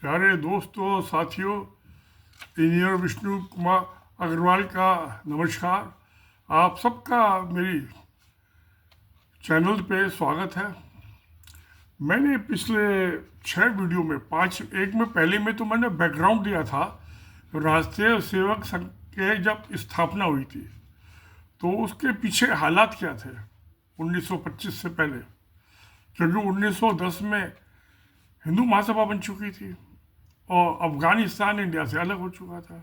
प्यारे दोस्तों साथियों, इंजीनियर विष्णु कुमार अग्रवाल का नमस्कार। आप सबका मेरी चैनल पे स्वागत है। मैंने पिछले 6 वीडियो में एक में पहले में तो मैंने बैकग्राउंड दिया था राष्ट्रीय सेवक संघ के जब स्थापना हुई थी, तो उसके पीछे हालात क्या थे 1925 से पहले, क्योंकि 1910 में हिंदू महासभा बन चुकी थी और अफगानिस्तान इंडिया से अलग हो चुका था।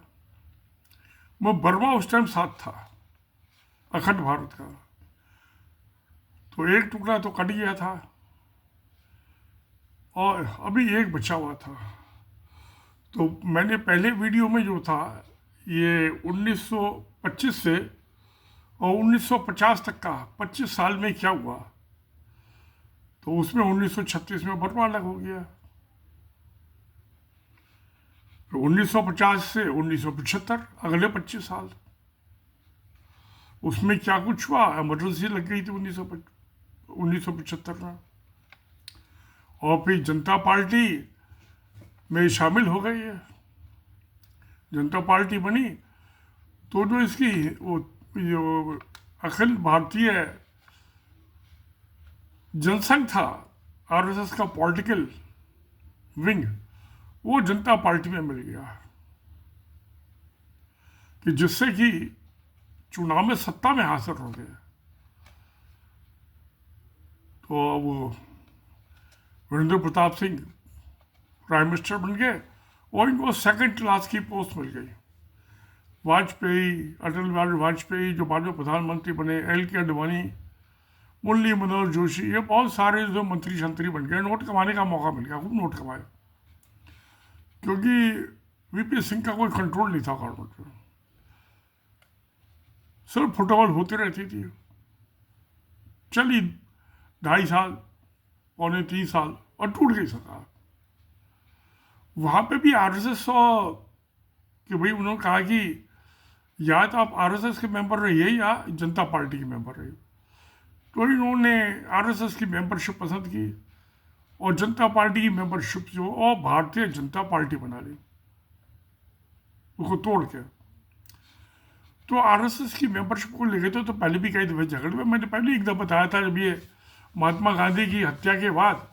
वो बर्मा उस टाइम साथ था अखंड भारत का, तो एक टुकड़ा तो कट गया था और अभी एक बचा हुआ था। तो मैंने पहले वीडियो में जो था ये 1925 से और 1950 तक का 25 साल में क्या हुआ, तो उसमें 1936 में बर्मा अलग हो गया। 1950 से 1975 अगले 25 साल उसमें क्या कुछ हुआ। इमरजेंसी लग गई थी 1975 में, और फिर जनता पार्टी में शामिल हो गई है। जनता पार्टी बनी तो जो इसकी वो जो अखिल भारतीय जनसंघ था, आरएसएस का पॉलिटिकल विंग, वो जनता पार्टी में मिल गया कि जिससे कि चुनाव में सत्ता में हासिल हो गए। तो अब वीरेंद्र प्रताप सिंह प्राइम मिनिस्टर बन गए और इनको सेकंड क्लास की पोस्ट मिल गई। वाजपेयी, अटल बिहारी वाजपेयी जो बाद में प्रधानमंत्री बने, एल.के. आडवाणी, मुरली मनोहर जोशी, ये बहुत सारे जो मंत्री शंत्री बन गए। नोट कमाने का मौका मिल गया, खूब नोट कमाए, क्योंकि वीपी सिंह का कोई कंट्रोल नहीं था गवर्नमेंट में, सिर्फ फुटबॉल होती रहती थी। चली 2.5 साल, पौने 3 साल, और टूट गई सरकार। वहां पे भी आरएसएस कि भाई उन्होंने कहा कि या तो आप आरएसएस के मेंबर रहिए या जनता पार्टी के मेंबर रहिए, तो इन्होंने आरएसएस की मेंबरशिप पसंद की और जनता पार्टी की मेंबरशिप जो और भारतीय जनता पार्टी बना ली, उसको तोड़ के। तो आरएसएस की मेंबरशिप को लेकर तो पहले भी कई दफे झगड़े में, मैंने पहले एक दफा बताया था, जब ये महात्मा गांधी की हत्या के बाद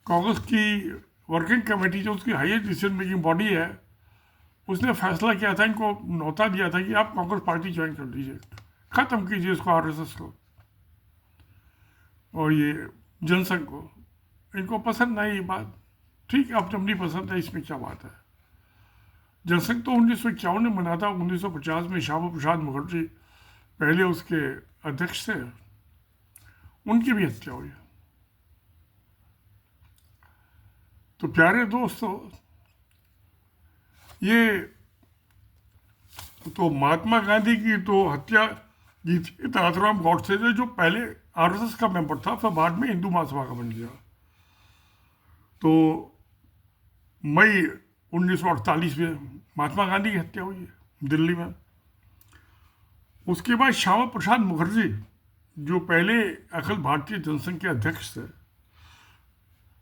कांग्रेस की वर्किंग कमेटी जो उसकी हाईएस्ट डिसीजन मेकिंग बॉडी है, उसने फैसला किया था, इनको न्योता दिया था कि आप कांग्रेस पार्टी ज्वाइन कर लीजिए, खत्म कीजिए इसको, आरएसएस को और ये जनसंघ को। इनको पसंद नहीं ये बात, ठीक है, अपनी अपनी पसंद है, इसमें क्या बात है। जनसंघ तो 1951 में बना था। 1950 में श्यामा प्रसाद मुखर्जी पहले उसके अध्यक्ष थे, उनकी भी हत्या हुई। तो प्यारे दोस्तों, ये तो महात्मा गांधी की तो हत्या की थी नाथूराम गॉडसे ने, जो पहले आरएसएस का मेंबर था, फिर बाद में हिंदू महासभा का बन गया। तो मई 1948 में महात्मा गांधी की हत्या हुई है दिल्ली में। उसके बाद श्यामा प्रसाद मुखर्जी जो पहले अखिल भारतीय जनसंघ के अध्यक्ष थे,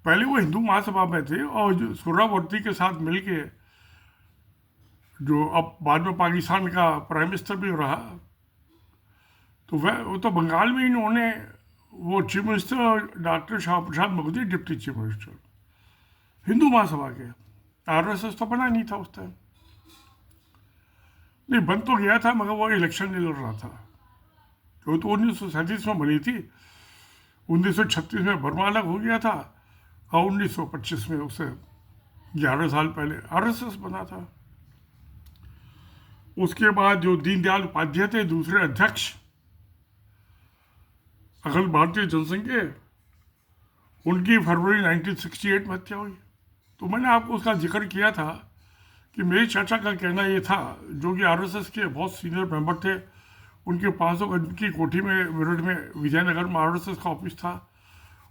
पहले वो हिंदू महासभा में थे और जो सुहरावर्दी के साथ मिलके जो अब बाद में पाकिस्तान का प्राइम मिनिस्टर भी रहा, तो वो तो बंगाल में इन्होंने वो chief minister doctor Shyama Prasad Mukherjee deputy chief minister Hindu Mahasabha के। आरएसएस तो बना नहीं था उस टाइम, नहीं बन तो गया था, मगर वो इलेक्शन नहीं लड़ रहा था। तो 1937 में बनी थी, 1936 में बर्मा अलग हो गया था और 1925 में उससे 11 साल पहले आरएसएस बना था। उसके बाद जो दीनदयाल उपाध्याय थे दूसरे अध्यक्ष अखिल भारतीय जनसंघ के, उनकी फरवरी 1968 में हत्या हुई। तो मैंने आपको उसका जिक्र किया था कि मेरे चाचा का कहना ये था, जो कि आरएसएस के बहुत सीनियर मेंबर थे, उनके 500 गज की कोठी में मेरठ में विजयनगर में आरएसएस का ऑफिस था,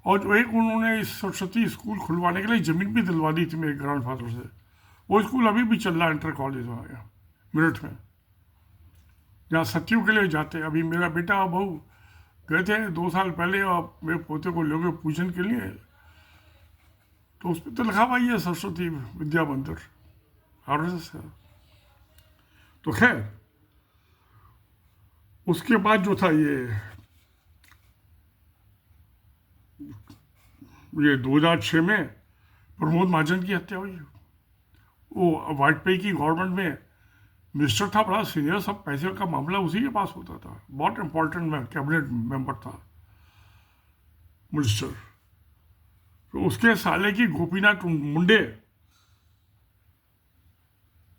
और जो एक उन्होंने इस सरस्वती स्कूल खुलवाने के लिए ज़मीन भी दिलवा दी थी मेरे ग्रैंडफादर से। वो स्कूल अभी भी चल रहा है, इंटर कॉलेज वहाँ मेरठ में, जहाँ सत्यों के लिए जाते हैं। अभी मेरा बेटा और बहू गए थे 2 साल पहले और मेरे पोते को लोगे पूजन के लिए, तो उस पर तो लिखा हुआ ही है सरस्वती विद्या मंदिर, आरएसएस है। तो खैर उसके बाद जो था ये 2006 में प्रमोद महाजन की हत्या हुई। वो वाजपेयी की गवर्नमेंट में मिनिस्टर था, बड़ा सीनियर, सब पैसे का मामला उसी के पास होता था, बहुत इंपॉर्टेंट में कैबिनेट मेंबर था मिनिस्टर। तो उसके साले की गोपीनाथ मुंडे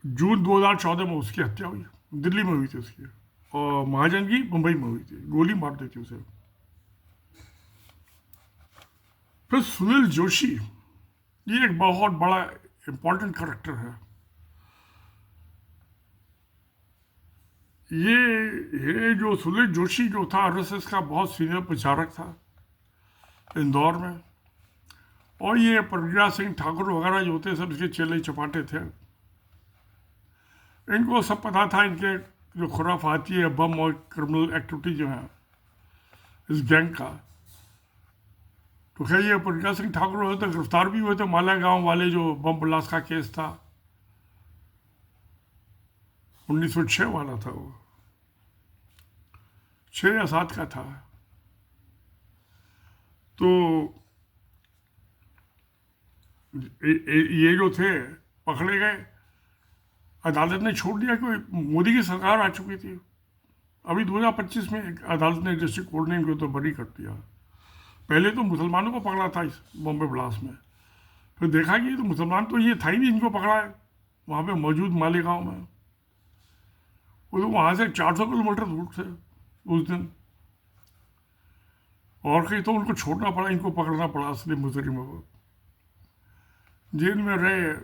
जून 2014 में उसकी हत्या हुई, दिल्ली में हुई थी उसकी, और महाजन की मुंबई में हुई थी, गोली मार दी थी उसे। फिर सुनील जोशी, ये एक बहुत बड़ा इंपॉर्टेंट करेक्टर है। ये जो सुनील जोशी जो था आरएसएस का बहुत सीनियर प्रचारक था इंदौर में, और ये प्रज्ञा सिंह ठाकुर वगैरह जो होते सब इसके चेले चपाटे थे। इनको सब पता था इनके जो खुराफाती है बम और क्रिमिनल एक्टिविटी जो है इस गैंग का। तो खैर ये प्रज्ञा सिंह ठाकुर हुए तो गिरफ्तार भी हुए थे, मालेगांव वाले जो बम ब्लास्ट का केस था 1906 वाला था, वो 6 या 7 का था। तो ये जो थे पकड़े गए, अदालत ने छोड़ दिया कि मोदी की सरकार आ चुकी थी। अभी 2025 में अदालत ने, डिस्ट्रिक्ट कोर्ट ने इनको तो बरी कर दिया। पहले तो मुसलमानों को पकड़ा था इस बॉम्बे ब्लास्ट में, फिर देखा कि तो मुसलमान तो ये था ही नहीं, इनको पकड़ा है वहाँ पे मौजूद मालेगांव में। वो तो वहाँ से 400 किलोमीटर दूर थे उस दिन, और कहीं तो उनको छोड़ना पड़ा, इनको पकड़ना पड़ा असली मुजरिमों को। जेल में रहे,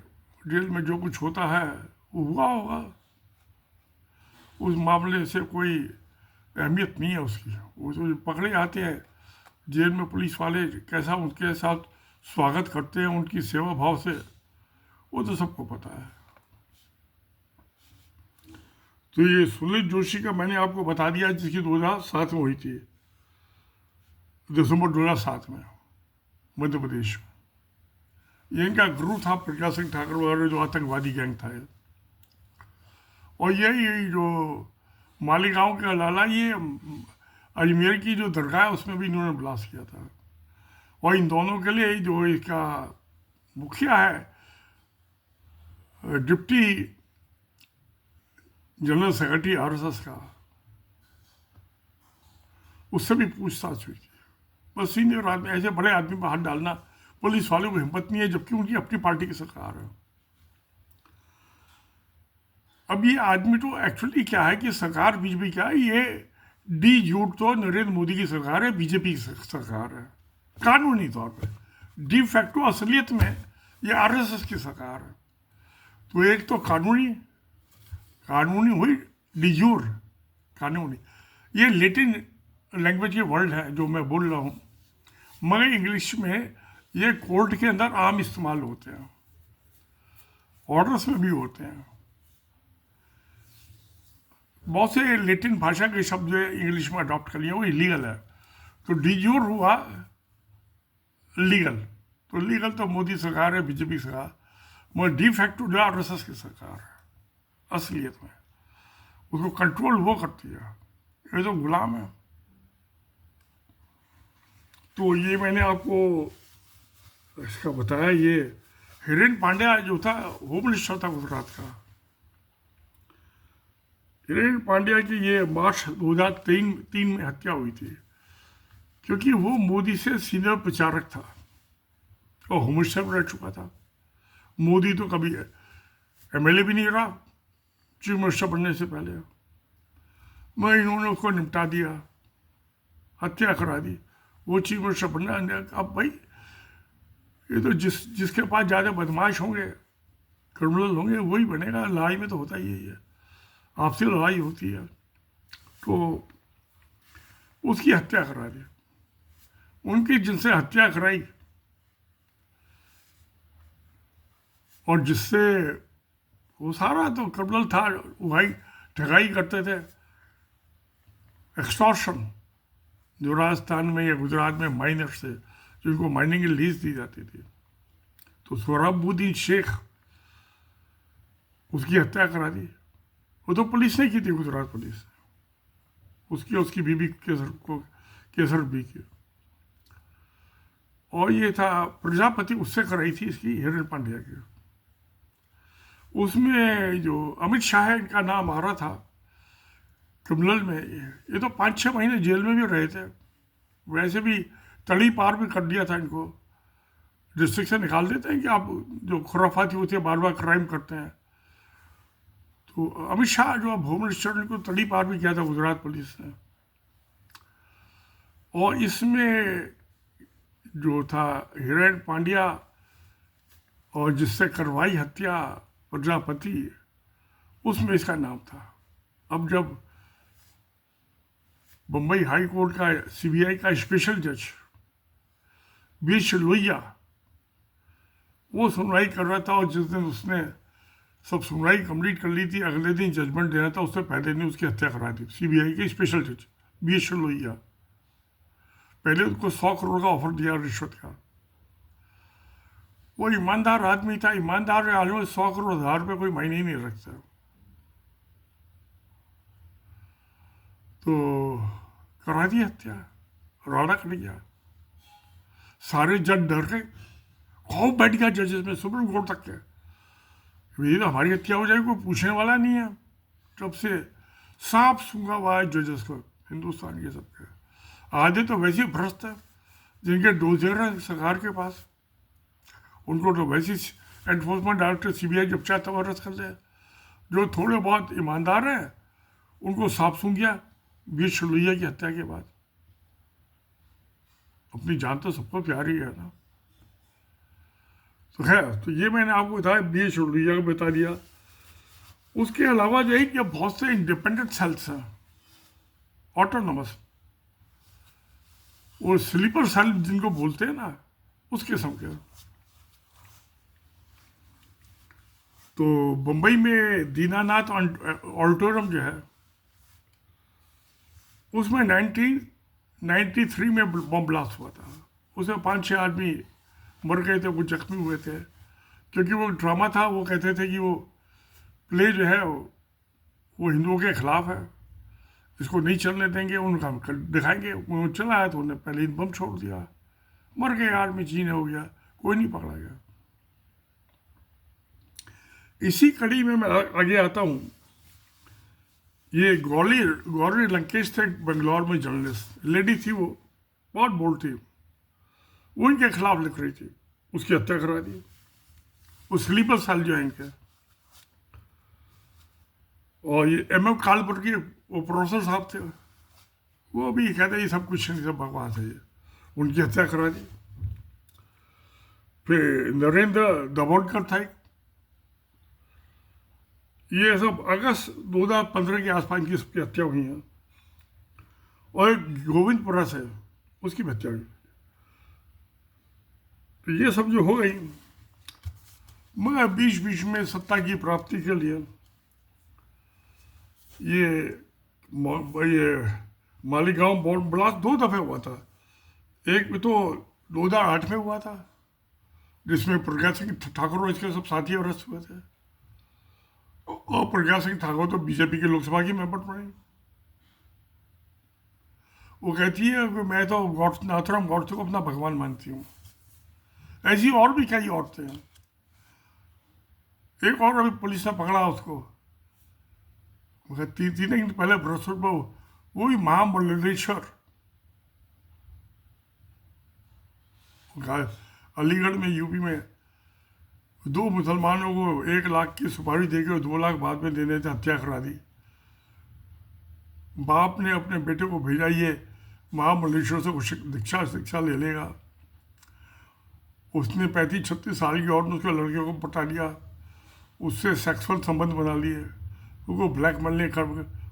जेल में जो कुछ होता है वो हुआ होगा, उस मामले से कोई अहमियत नहीं है उसकी। वो तो पकड़े आते हैं जेल में, पुलिस वाले कैसा उनके साथ स्वागत करते हैं उनकी सेवा भाव से, वो तो सबको पता है। तो ये सुनील जोशी का मैंने आपको बता दिया, जिसकी 2007 में हुई थी, दिसंबर 2007 में मध्य प्रदेश में। ये इनका गुरु था प्रज्ञा सिंह ठाकुर वगैरह जो आतंकवादी गैंग था ये। और यही जो मालेगांव का लाला, ये अजमेर की जो दरगाह है उसमें भी इन्होंने ब्लास्ट किया था। और इन दोनों के लिए जो इसका मुखिया है, डिप्टी जनरल सेक्रेटरी आरएसएस का, उससे भी पूछताछ हुई थी। बस सीनियर आदमी, ऐसे बड़े आदमी पर हाथ डालना पुलिस वालों को हिम्मत नहीं है, जबकि उनकी अपनी पार्टी की सरकार है। अब ये आदमी तो एक्चुअली क्या है कि सरकार बीजेपी क्या है, ये डी जूट तो नरेंद्र मोदी की सरकार है, बीजेपी की सरकार है कानूनी तौर पे। डी फैक्टो असलियत में ये आरएसएस की सरकार है। तो एक तो कानूनी हुई, डिजूर कानूनी। ये लैटिन लैंग्वेज के वर्ड है जो मैं बोल रहा हूँ, मगर इंग्लिश में ये कोर्ट के अंदर आम इस्तेमाल होते हैं, ऑर्डर्स में भी होते हैं। बहुत से लैटिन भाषा के शब्द जो इंग्लिश में अडॉप्ट कर लिए वो इलीगल है। तो डिजूर हुआ लीगल, तो लीगल तो मोदी सरकार है, बीजेपी सरकार, मगर डी फैक्टो जो आरएसएस की सरकार है असलियत में, उसको कंट्रोल वो करती है, ये तो गुलाम है। तो ये मैंने आपको इसका बताया। ये हिरेन पांड्या जो था होम मिनिस्टर था गुजरात का, हिरेन पांड्या की ये मार्च 2003 में हत्या हुई थी, क्योंकि वो मोदी से सीनियर प्रचारक था और होम मिनिस्टर रह चुका था। मोदी तो कभी एमएलए भी नहीं रहा चीफ मिनिस्टर बनने से पहले, मगर इन्होंने उसको निपटा दिया, हत्या करा दी। वो चीफ मिनिस्टर बनना, अब भाई ये तो जिसके पास ज़्यादा बदमाश होंगे, क्रिमिनल होंगे, वही बनेगा। लड़ाई में तो होता ही है, आपसी लड़ाई होती है। तो उसकी हत्या करा दी, उनकी जिनसे हत्या कराई और जिससे वो सारा तो क्रिमिनल था, वही ठगाई करते थे, एक्सटॉर्शन, जो राजस्थान में या गुजरात में माइनर से जिनको माइनिंग की लीज दी जाती थी, तो सोहराबुद्दीन शेख उसकी हत्या करा दी। वो तो पुलिस ने की थी, गुजरात पुलिस ने। उसकी बीबी केसर बी की। और ये था प्रजापति, उससे कराई थी इसकी, हिरण पांड्या की। उसमें जो अमित शाह है, इनका नाम आ रहा था क्रिमिनल में। ये तो 5-6 महीने जेल में भी रहे थे। वैसे भी तड़ी पार भी कर दिया था इनको। डिस्ट्रिक्ट से निकाल देते हैं कि आप जो खुराफाती होते हैं बार बार क्राइम करते हैं। तो अमित शाह जो होम मिनिस्टर, उनको तड़ी पार भी किया था गुजरात पुलिस ने। और इसमें जो था हिरण पांड्या, और जिससे करवाई हत्या प्रजापति, उसमें इसका नाम था। अब जब बम्बई हाई कोर्ट का सीबीआई का स्पेशल जज बीएस लोहिया वो सुनवाई कर रहा था, और जिस दिन उसने सब सुनवाई कंप्लीट कर ली थी, अगले दिन जजमेंट देना था, उससे पहले ने उसकी हत्या करा दी। सीबीआई के स्पेशल जज बीएस लोहिया, पहले उसको 100 करोड़ का ऑफर दिया रिश्वत का। वो ईमानदार आदमी था। ईमानदार आदमी 100 करोड़ 1000 रुपये कोई मायने ही नहीं रखता। तो करा दी हत्या, राड़ा कट गया। सारे जज डर गए, खौफ बैठ गया जजेस में, सुप्रीम कोर्ट तक के। ये तो हमारी हत्या हो जाएगी, कोई पूछने वाला नहीं है। तब से सांप सूंघा हुआ है जजेस को, हिंदुस्तान के सबके। आधे तो वैसे ही भ्रष्ट है, जिनके डोजर है सरकार के पास, उनको तो वैसे एनफोर्समेंट डायरेक्टर सीबीआई जब चाहे तब अरेस्ट कर ले। जो थोड़े बहुत ईमानदार हैं, उनको सांप सूंघ गया बीएस लोहिया की हत्या के बाद। अपनी जान तो सबको प्यारी है ना। तो खैर, तो ये मैंने आपको बताया, बीएस लोहिया को बता दिया। उसके अलावा जो है कि बहुत से इंडिपेंडेंट सेल्स हैं, ऑटोनोमस, वो स्लीपर सेल जिनको बोलते हैं ना, उस किस्म के। तो बम्बई में दीनानाथ ऑडिटोरियम जो है, उसमें 1993 में बम ब्लास्ट हुआ था। उसमें 5-6 आदमी मर गए थे, कुछ जख्मी हुए थे। क्योंकि वो ड्रामा था, वो कहते थे कि वो प्ले जो है वो हिंदुओं के खिलाफ है, इसको नहीं चलने देंगे, उनका हम दिखाएंगे। वो चला है तो उन्हें पहले ही बम छोड़ दिया, मर गए आदमी, चीने हो गया, कोई नहीं पकड़ा गया। इसी कड़ी में मैं आगे आता हूँ। ये गौरी लंकेश थे बेंगलोर में, जर्नलिस्ट लेडी थी, वो बहुत बोल्ड थी। वो इनके खिलाफ लिख रही थी, उसकी हत्या करा दी। वो स्लीपर सेल जो है इनके। और ये एम कालपुर की वो प्रोफेसर साहब थे, वो भी कहते ये सब कुछ नहीं, सब बकवास है, ये उनकी हत्या करा दी। फिर नरेंद्र दाभोलकर था, ये सब अगस्त 2015 के आसपास की सबकी हत्या हुई है। और गोविंदपुरा से उसकी हत्या हुई। तो ये सब जो हो गई, मगर बीच बीच में सत्ता की प्राप्ति के लिए ये मालीगांव बॉम्ब ब्लास्ट 2 दफे हुआ था। एक में तो 2008 में हुआ था, जिसमें प्रज्ञा सिंह ठाकुर और इसके सब साथी अरेस्ट हुए थे। और प्रज्ञा सिंह ठाकुर तो बीजेपी के लोकसभा की मेंबर बने। वो कहती है कि मैं तो नाथुराम गॉडसे को अपना भगवान मानती हूँ। ऐसी और भी कई औरतें हैं। एक और अभी पुलिस ने पकड़ा उसको, 3 दिन पहले बृहस्पतिवार, वो भी महाबलेश्वर अलीगढ़ में, यूपी में, 2 मुसलमानों को 1 लाख की सुपारी देकर 2 लाख बाद में देने से हत्या करा दी। बाप ने अपने बेटे को भेजा, ये महाबलेश्वर से कुछ शिक्षा ले लेगा। उसने 35-36 साल की औरत, उसके लड़के को पटा लिया, उससे सेक्सुअल संबंध बना लिए, उसको ब्लैकमेल कर।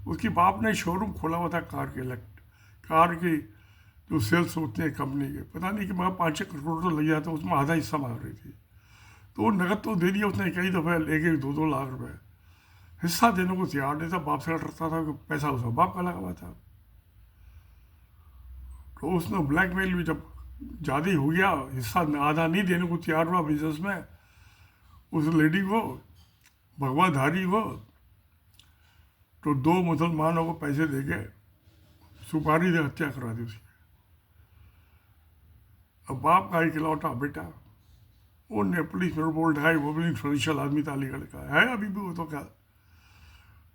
उसकी बाप ने शोरूम खोला हुआ था कार की जो सेल्स होते हैं कंपनी के, पता नहीं कि मगर 5-6 करोड़ तो लग जाता, उसमें आधा हिस्सा मांग रही थी। तो वो नकद तो दे दिया उसने, कई दफ़े लेके 2-2 लाख रुपए। हिस्सा देने को तैयार नहीं था, बाप से डरता था कि पैसा उसका बाप का लगा हुआ था। तो उसने ब्लैकमेल भी जब ज़्यादा ही हो गया, हिस्सा आधा नहीं देने को तैयार हुआ बिजनेस में उस लेडी को, भगवाधारी को, तो 2 मुसलमानों को पैसे देके सुपारी से हत्या करा दी उसकी। अब बाप का इकलौता बेटा, उनने पुलिस में रिपोर्ट ढाई, वो भी इंफ्लुएंशियल आदमी था अलीगढ़ का है अभी भी वो, तो क्या,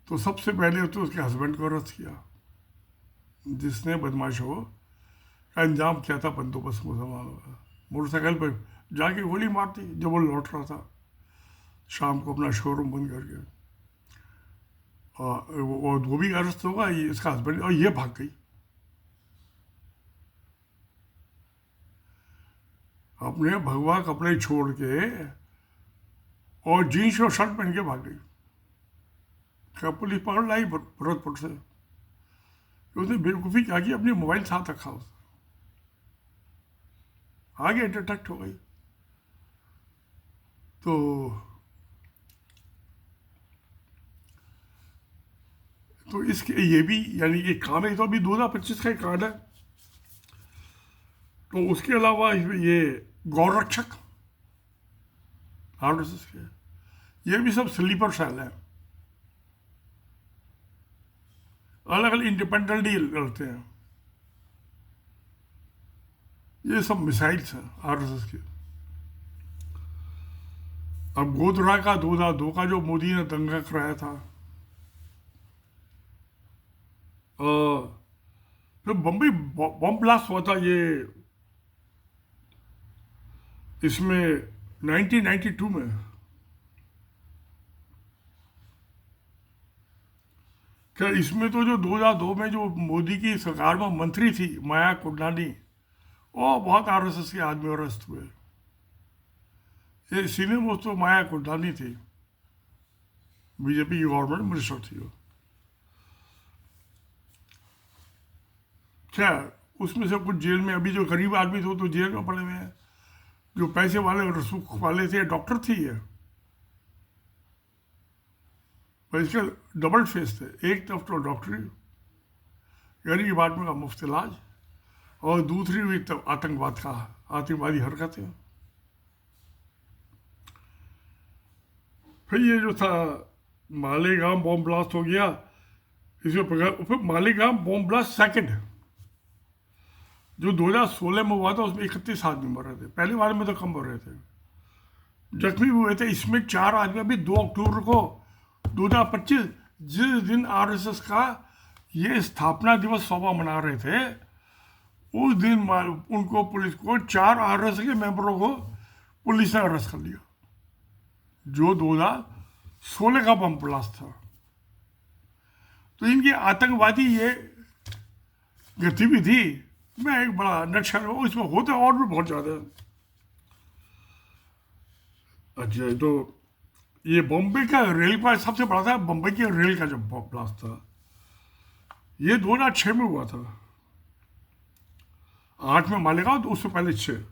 तो सबसे पहले तो उसके हस्बैंड को अरेस्ट किया जिसने बदमाशों का इंतजाम किया था बंदोबस्त मुसलमानों का। मोटरसाइकिल पर जाके गोली मारती जब वो लौट रहा था शाम को अपना शोरूम बंद करके। और वो भी अरेस्ट होगा, ये इसका हस्बैंड, और ये भाग गई, अपने भगवा कपड़े छोड़ के और जीन्स और शर्ट पहन के भाग गई। क्या पुलिस पकड़ लाई भरतपुर से? उसने बेवकूफ़ी क्या की, अपनी मोबाइल साथ रखा उसने, आगे डिटेक्ट हो गई। तो इसके ये भी यानी एक काम है, तो अभी 2025 का एक कार्ड है। तो उसके अलावा ये गौरक्षक आरएसएस के, ये भी सब स्लीपर सेल है, अलग अलग इंडिपेंडेंटली लड़ते हैं। ये सब मिसाइल्स हैं आरएसएस के। अब गोधरा का 2002 का जो मोदी ने दंगा कराया था, फिर बम्बई बम ब्लास्ट हुआ था ये इसमें 1992 में। क्या इसमें तो जो 2002 में जो मोदी की सरकार में मंत्री थी माया कुंडानी, वो बहुत आरएसएस के आदमी अरेस्ट हुए। ये सीनियर मोस्ट तो माया कुंडानी थी, बीजेपी की गवर्नमेंट मिनिस्टर थी वो। क्या उसमें से कुछ जेल में, अभी जो गरीब आदमी थे वो तो जेल में पड़े हुए हैं, जो पैसे वाले और सुख वाले थे, डॉक्टर थी ये, पर इसके डबल फेस थे। एक तरफ तो डॉक्टरी, गरीब आदमी का मुफ्त इलाज, और दूसरी हुई तब आतंकवाद का, आतंकवादी हरकतें। फिर ये जो था मालेगांव बॉम्ब ब्लास्ट हो गया, इसमें फिर मालेगांव बॉम्ब ब्लास्ट सेकंड जो 2016 में हुआ था, उसमें 31 आदमी मर रहे थे, पहली बार में तो कम मर रहे थे, जख्मी हुए थे। इसमें 4 आदमी अभी 2 अक्टूबर को 2025, जिस दिन आरएसएस का ये स्थापना दिवस सौवा मना रहे थे, उस दिन उनको पुलिस को 4 आरएसएस के मेंबरों को पुलिस ने अरेस्ट कर लिया, जो 2016 का बम ब्लास्ट था। तो इनकी आतंकवादी ये गतिविधि में एक बड़ा नक्शा, इसमें होते और भी बहुत ज़्यादा। अच्छा, तो ये बॉम्बे का रेल का सबसे बड़ा था, बम्बई के रेल का जो ब्लास्ट था, ये 2006 में हुआ था। 8 में मालेगांव, तो उससे पहले 6।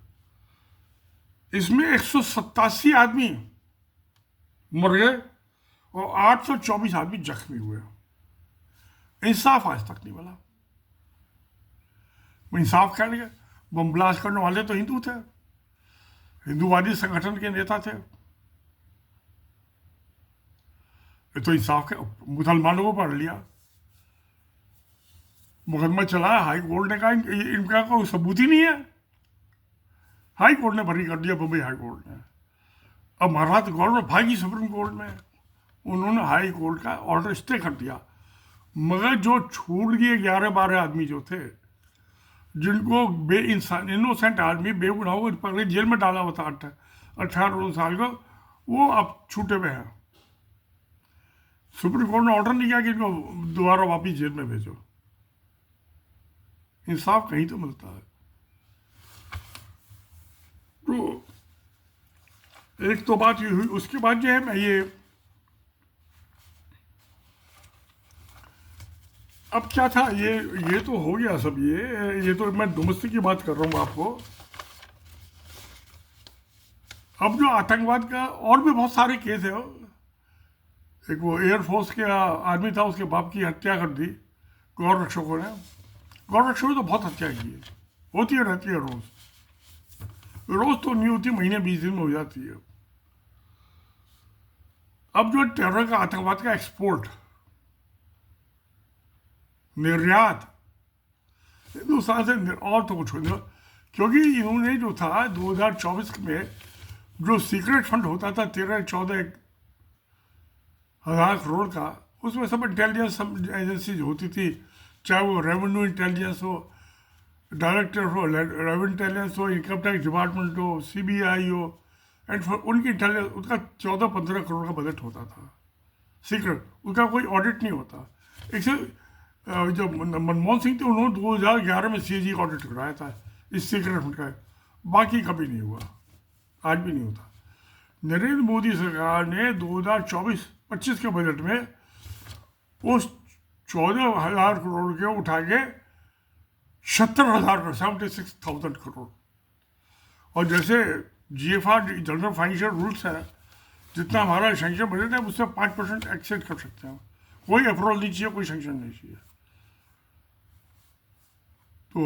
इसमें 187 आदमी मर गए और 824 आदमी जख्मी हुए। इंसाफ आज तक नहीं मिला। इंसाफ क्या लगे, बम ब्लास्ट करने वाले तो हिंदू थे, हिंदूवादी संगठन के नेता थे, तो इंसाफ के मुसलमानों को पकड़ लिया, मुकदमा चलाया, हाई कोर्ट ने कहा इनका कोई सबूत ही नहीं है, हाई कोर्ट ने बरी कर दिया, बम्बई हाई कोर्ट ने। अब महाराष्ट्र गवर्नमेंट भागी सुप्रीम कोर्ट में, उन्होंने हाई कोर्ट का ऑर्डर स्टे कर दिया, मगर जो छूट गए 11-12 आदमी जो थे, जिनको बे इंसान इनोसेंट आदमी बेगुनाह को पकड़े जेल में डाला हुआ था 18 साल को, वो अब छूटे हुए हैं। सुप्रीम कोर्ट ने ऑर्डर नहीं किया कि इनको दोबारा वापिस जेल में भेजो। इंसाफ कहीं तो मिलता है। तो एक तो बात ये हुई, उसके बाद जो है मैं ये अब क्या था, ये तो हो गया सब। ये तो मैं डोमेस्टिक की बात कर रहा हूँ आपको। अब जो आतंकवाद का और भी बहुत सारे केस है, एक वो एयरफोर्स के आदमी था, उसके बाप की हत्या कर दी गौरक्षकों ने। गौरक्षकों ने तो बहुत हत्या की है, होती है रहती है रोज। रोज तो नहीं होती, महीने 20 दिन में हो जाती है। अब जो टेरर का, आतंकवाद का एक्सपोर्ट, निर्यात हिंदुस्तान से और तो कुछ नहीं, क्योंकि इन्होंने जो था 2024 में जो सीक्रेट फंड होता था 13-14 हजार करोड़ का, उसमें सब इंटेलिजेंस एजेंसीज होती थी, चाहे वो रेवेन्यू इंटेलिजेंस हो, डायरेक्टर हो रेवेन्यू इंटेलिजेंस हो, इनकम टैक्स डिपार्टमेंट हो, सीबीआई हो, एंड उनकी इंटेलिजेंस, उनका 14-15 करोड़ का बजट होता था सीक्रेट, उनका कोई ऑडिट नहीं होता। एक से जब मनमोहन सिंह थे, उन्होंने 2011 में सीएजी का ऑडिट कराया था इस सीक्रेट फंड का, बाकी कभी नहीं हुआ, आज भी नहीं होता। नरेंद्र मोदी सरकार ने 2024-25 के बजट में उस 14,000 करोड़ के उठा के 76,000 76,000 करोड़, और जैसे जीएफआर जनरल फाइनेंशियल रूल्स है, जितना हमारा सेंक्शन बजट है उससे 5% एक्सेड कर सकते हैं, कोई अप्रूवल नहीं चाहिए, कोई सेंक्शन नहीं चाहिए। तो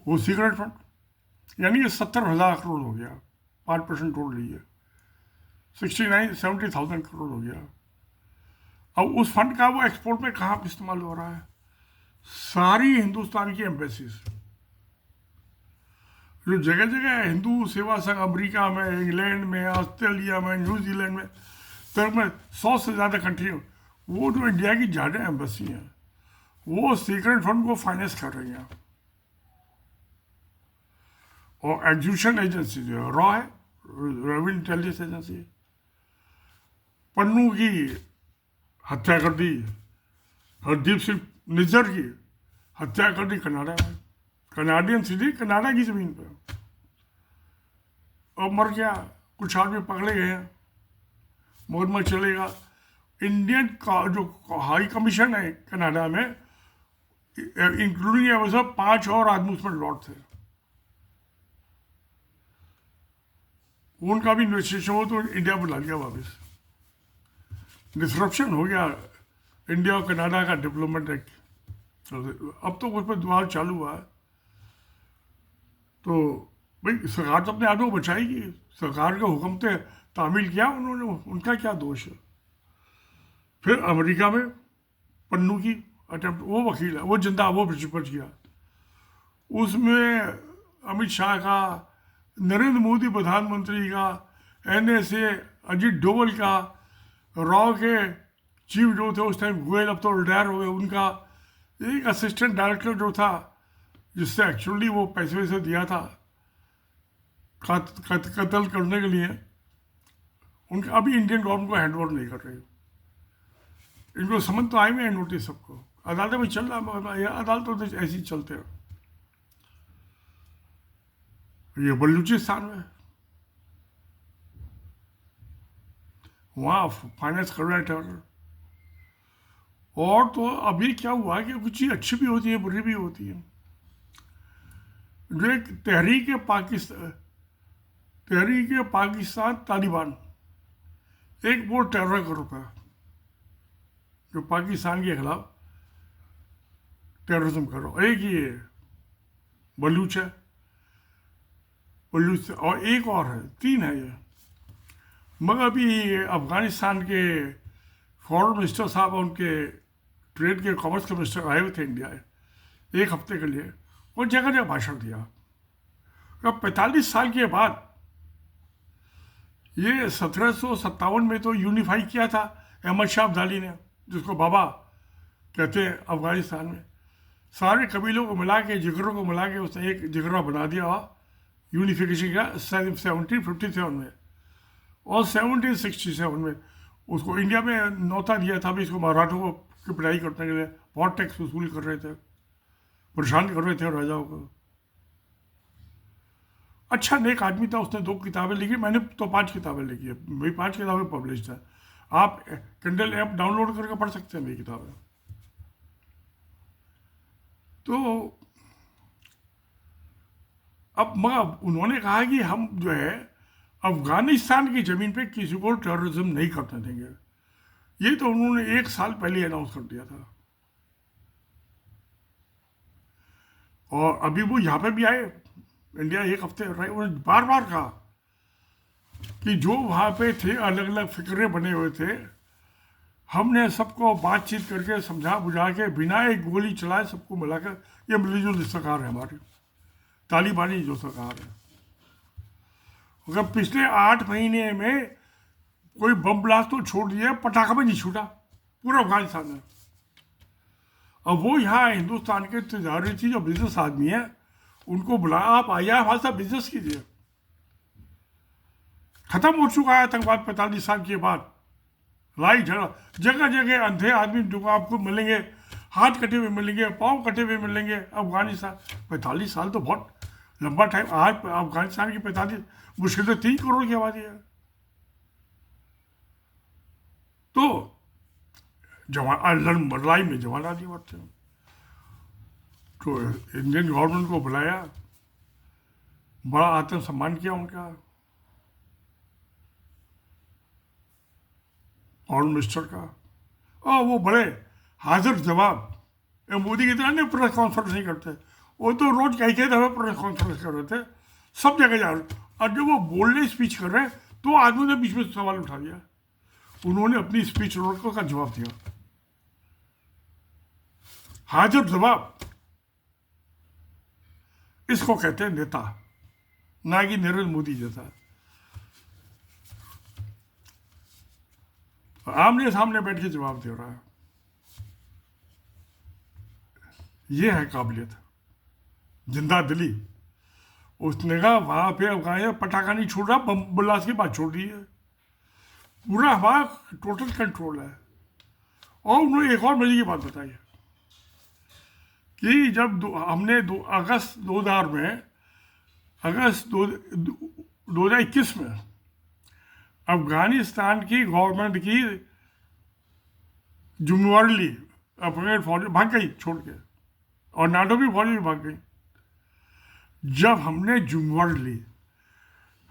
वो सीक्रेट फंड यानी कि 70,000 करोड़ हो गया, 5% जोड़ लीजिए, 70,000 करोड़ हो गया। अब उस फंड का वो एक्सपोर्ट में कहाँ इस्तेमाल हो रहा है? सारी हिंदुस्तान की एम्बेसीज, जो जगह जगह हिंदू सेवा संघ, अमेरिका में, इंग्लैंड में, ऑस्ट्रेलिया में, न्यूजीलैंड में, तक में 100 से ज़्यादा कंट्री, वो जो इंडिया की ज़्यादा एम्बेसी हैं, वो सीक्रेट फंड को फाइनेंस कर रही हैं। और एग्जीक्यूशन एजेंसी जो है रॉ है, रेवेन्यू इंटेलिजेंस एजेंसी, पन्नू की हत्या कर दी, हरदीप सिंह निज्जर की हत्या कर दी कनाडा में, कनाडियन सिटी, कनाडा की ज़मीन पर, और मर गया। कुछ आदमी पकड़े गए हैं, मुकदमा चलेगा। इंडियन का जो हाई कमीशन है कनाडा में, इंक्लूडिंग ये सब 5 और आदमी उसमें लौट थे, उनका भी इन्वेस्टिगेशन हो तो इंडिया बुला लिया वापस। डिसरप्शन हो गया इंडिया और कनाडा का डेवलपमेंट एक्ट। अब तो कुछ पर द्वार चालू हुआ है। तो भाई सरकार तो अपने आदमी को बचाएगी, सरकार के हुक्म से तामील किया उन्होंने, उनका क्या दोष है? फिर अमेरिका में पन्नू की अटेम्प्ट, वो वकील है, वो जिंदा, वो बच गया। उसमें अमित शाह का, नरेंद्र मोदी प्रधानमंत्री का, एनएसए अजीत डोवल का, रॉ के चीफ जो थे उस टाइम गोयल, अब तो रिटायर हो गए, उनका एक असिस्टेंट डायरेक्टर जो था, जिससे एक्चुअली वो पैसे वैसे दिया था कत्ल करने के लिए, उनका अभी इंडियन गवर्नमेंट को हैंड ओवर नहीं कर रही। इनको समझ तो आए हुए हैं नोटिस सबको, अदालत में चल रहा है, अदालतों तो ऐसे ही चलते हैं। ये बलूचिस्तान में वहाँ फाइनेंस कर रहा है टेरर। और तो अभी क्या हुआ कि कुछ चीज़ अच्छी भी होती है, बुरी भी होती है। जो एक तहरीक पाकिस्तान तालिबान, एक वो टेरर ग्रुप है जो पाकिस्तान के खिलाफ टेररिज्म कर रहा है। एक ये बलूच है, बलूच, और एक और है, 3 है ये। मगर अभी अफगानिस्तान के फॉरेन मिनिस्टर साहब, उनके ट्रेड के कॉमर्स के मिनिस्टर आए हुए थे इंडिया 1 हफ्ते के लिए, और जगह जगह भाषण दिया। 45 साल के बाद, ये 1757 में तो यूनिफाई किया था अहमद शाह अब्दाली ने, जिसको बाबा कहते हैं अफगानिस्तान में। सारे कबीलों को मिला के, जिगरों को मिला के उसने एक जिगरा बना दिया, यूनिफिकेशन किया 1757 में। और 1767 में उसको इंडिया में न्योता दिया था भी, इसको मराठों को की पिटाई करने के लिए बहुत टैक्स वसूल कर रहे थे, परेशान कर रहे थे राजाओं को। अच्छा नेक आदमी था, उसने 2 किताबें लिखी, मैंने तो 5 किताबें लिखी है, मेरी 5 किताबें पब्लिश है। आप किंडल ऐप डाउनलोड करके पढ़ सकते हैं मेरी किताबें। तो अब मगर उन्होंने कहा कि हम जो है अफगानिस्तान की ज़मीन पे किसी को टेररिज्म नहीं करने देंगे। ये तो उन्होंने 1 साल पहले अनाउंस कर दिया था। और अभी वो यहाँ पे भी आए, इंडिया एक हफ्ते रहे, उन्होंने बार बार कहा कि जो वहाँ पे थे अलग अलग फिक्रे बने हुए थे, हमने सबको बातचीत करके समझा बुझा के बिना एक गोली चलाए सबको मिलाकर ये मिलीजुली सरकार है हमारी, तालिबानी जो सरकार है। अगर पिछले 8 महीने में कोई बम ब्लास्ट तो छोड़ दिया, पटाखा में नहीं छूटा पूरा अफगानिस्तान में। अब वो यहाँ हिंदुस्तान के तजारती जो बिजनेस आदमी है उनको बुलाया, आप आइए हमारे साथ बिजनेस कीजिए। खत्म हो चुका है आतंकवाद 45 साल के बाद। लड़ाई झगड़ा जगह जगह अंधे आदमी जो आपको मिलेंगे, हाथ कटे हुए मिलेंगे, पाँव कटे हुए मिलेंगे। अफगानिस्तान 45 साल तो बहुत लंबा टाइम। आज अफगानिस्तान की 45 मुश्किल से 3 करोड़ की आबादी है। तो जवान लड़ाई में जवान आदमी मरते हैं। तो इंडियन गवर्नमेंट को बुलाया, बड़ा आत्मसम्मान किया उनका, फॉरेन मिनिस्टर का, और वो बड़े हाजिर जवाब। मोदी की तरह नहीं प्रेस कॉन्फ्रेंस नहीं करते, वो तो रोज कई दफे प्रेस कॉन्फ्रेंस कर रहे थे, सब जगह जा रहे। और जब वो बोलने स्पीच कर रहे तो आदमी ने बीच में सवाल उठा दिया, उन्होंने अपनी स्पीच रोक का जवाब दिया। हाजिर जवाब, इसको कहते हैं नेता, ना कि नरेंद्र मोदी जैसा। आमने सामने बैठ के जवाब दे रहा है। ये है काबिलियत, जिंदा दिली। उसने कहा वहां पे अफगानिस्तान पटाखा नहीं छोड़ रहा, बम ब्लास्ट की बात छोड़ दी है, पूरा हमारा टोटल कंट्रोल है। और उन्होंने एक और मजे की बात बताई कि जब हमने अगस्त 2021 में अफगानिस्तान की गवर्नमेंट की जिम्मेवारी ली, अपने फौज भाग गई छोड़ के, और नाटो की फौज भी भाग गई। जब हमने जिम्मेवारी ली,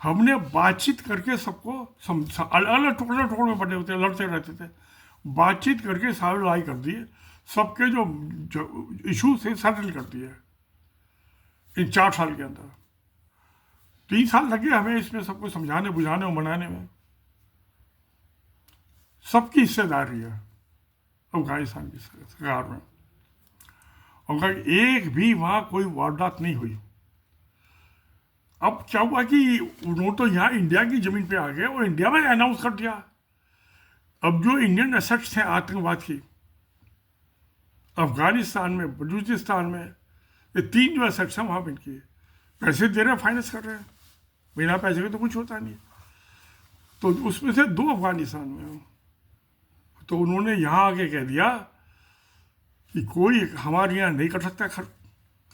हमने बातचीत करके सबको अलग अलग टुकड़े में बटे होते लड़ते रहते थे, बातचीत करके सारी लड़ाई कर दी, सबके जो इशू थे सेटल कर दिए इन 4 साल के अंदर। 3 साल लगे हमें इसमें सबको समझाने बुझाने और मनाने में। सबकी हिस्सेदारी है अफगानिस्तान की सरकार में। और एक भी वहां कोई वारदात नहीं हुई। अब क्या हुआ कि उन्होंने तो यहाँ इंडिया की जमीन पे आ गए और इंडिया में अनाउंस कर दिया। अब जो इंडियन एसेट्स थे आतंकवाद की अफगानिस्तान में, बलूचिस्तान में, ये 3 जो एसेट्स हैं वहाँ पे इनकी पैसे दे रहे हैं, फाइनेंस कर रहे हैं। बिना पैसे के तो कुछ होता नहीं। तो उसमें से 2 अफगानिस्तान में। तो उन्होंने यहाँ आके कह दिया कि कोई हमारे यहाँ नहीं कर सकता,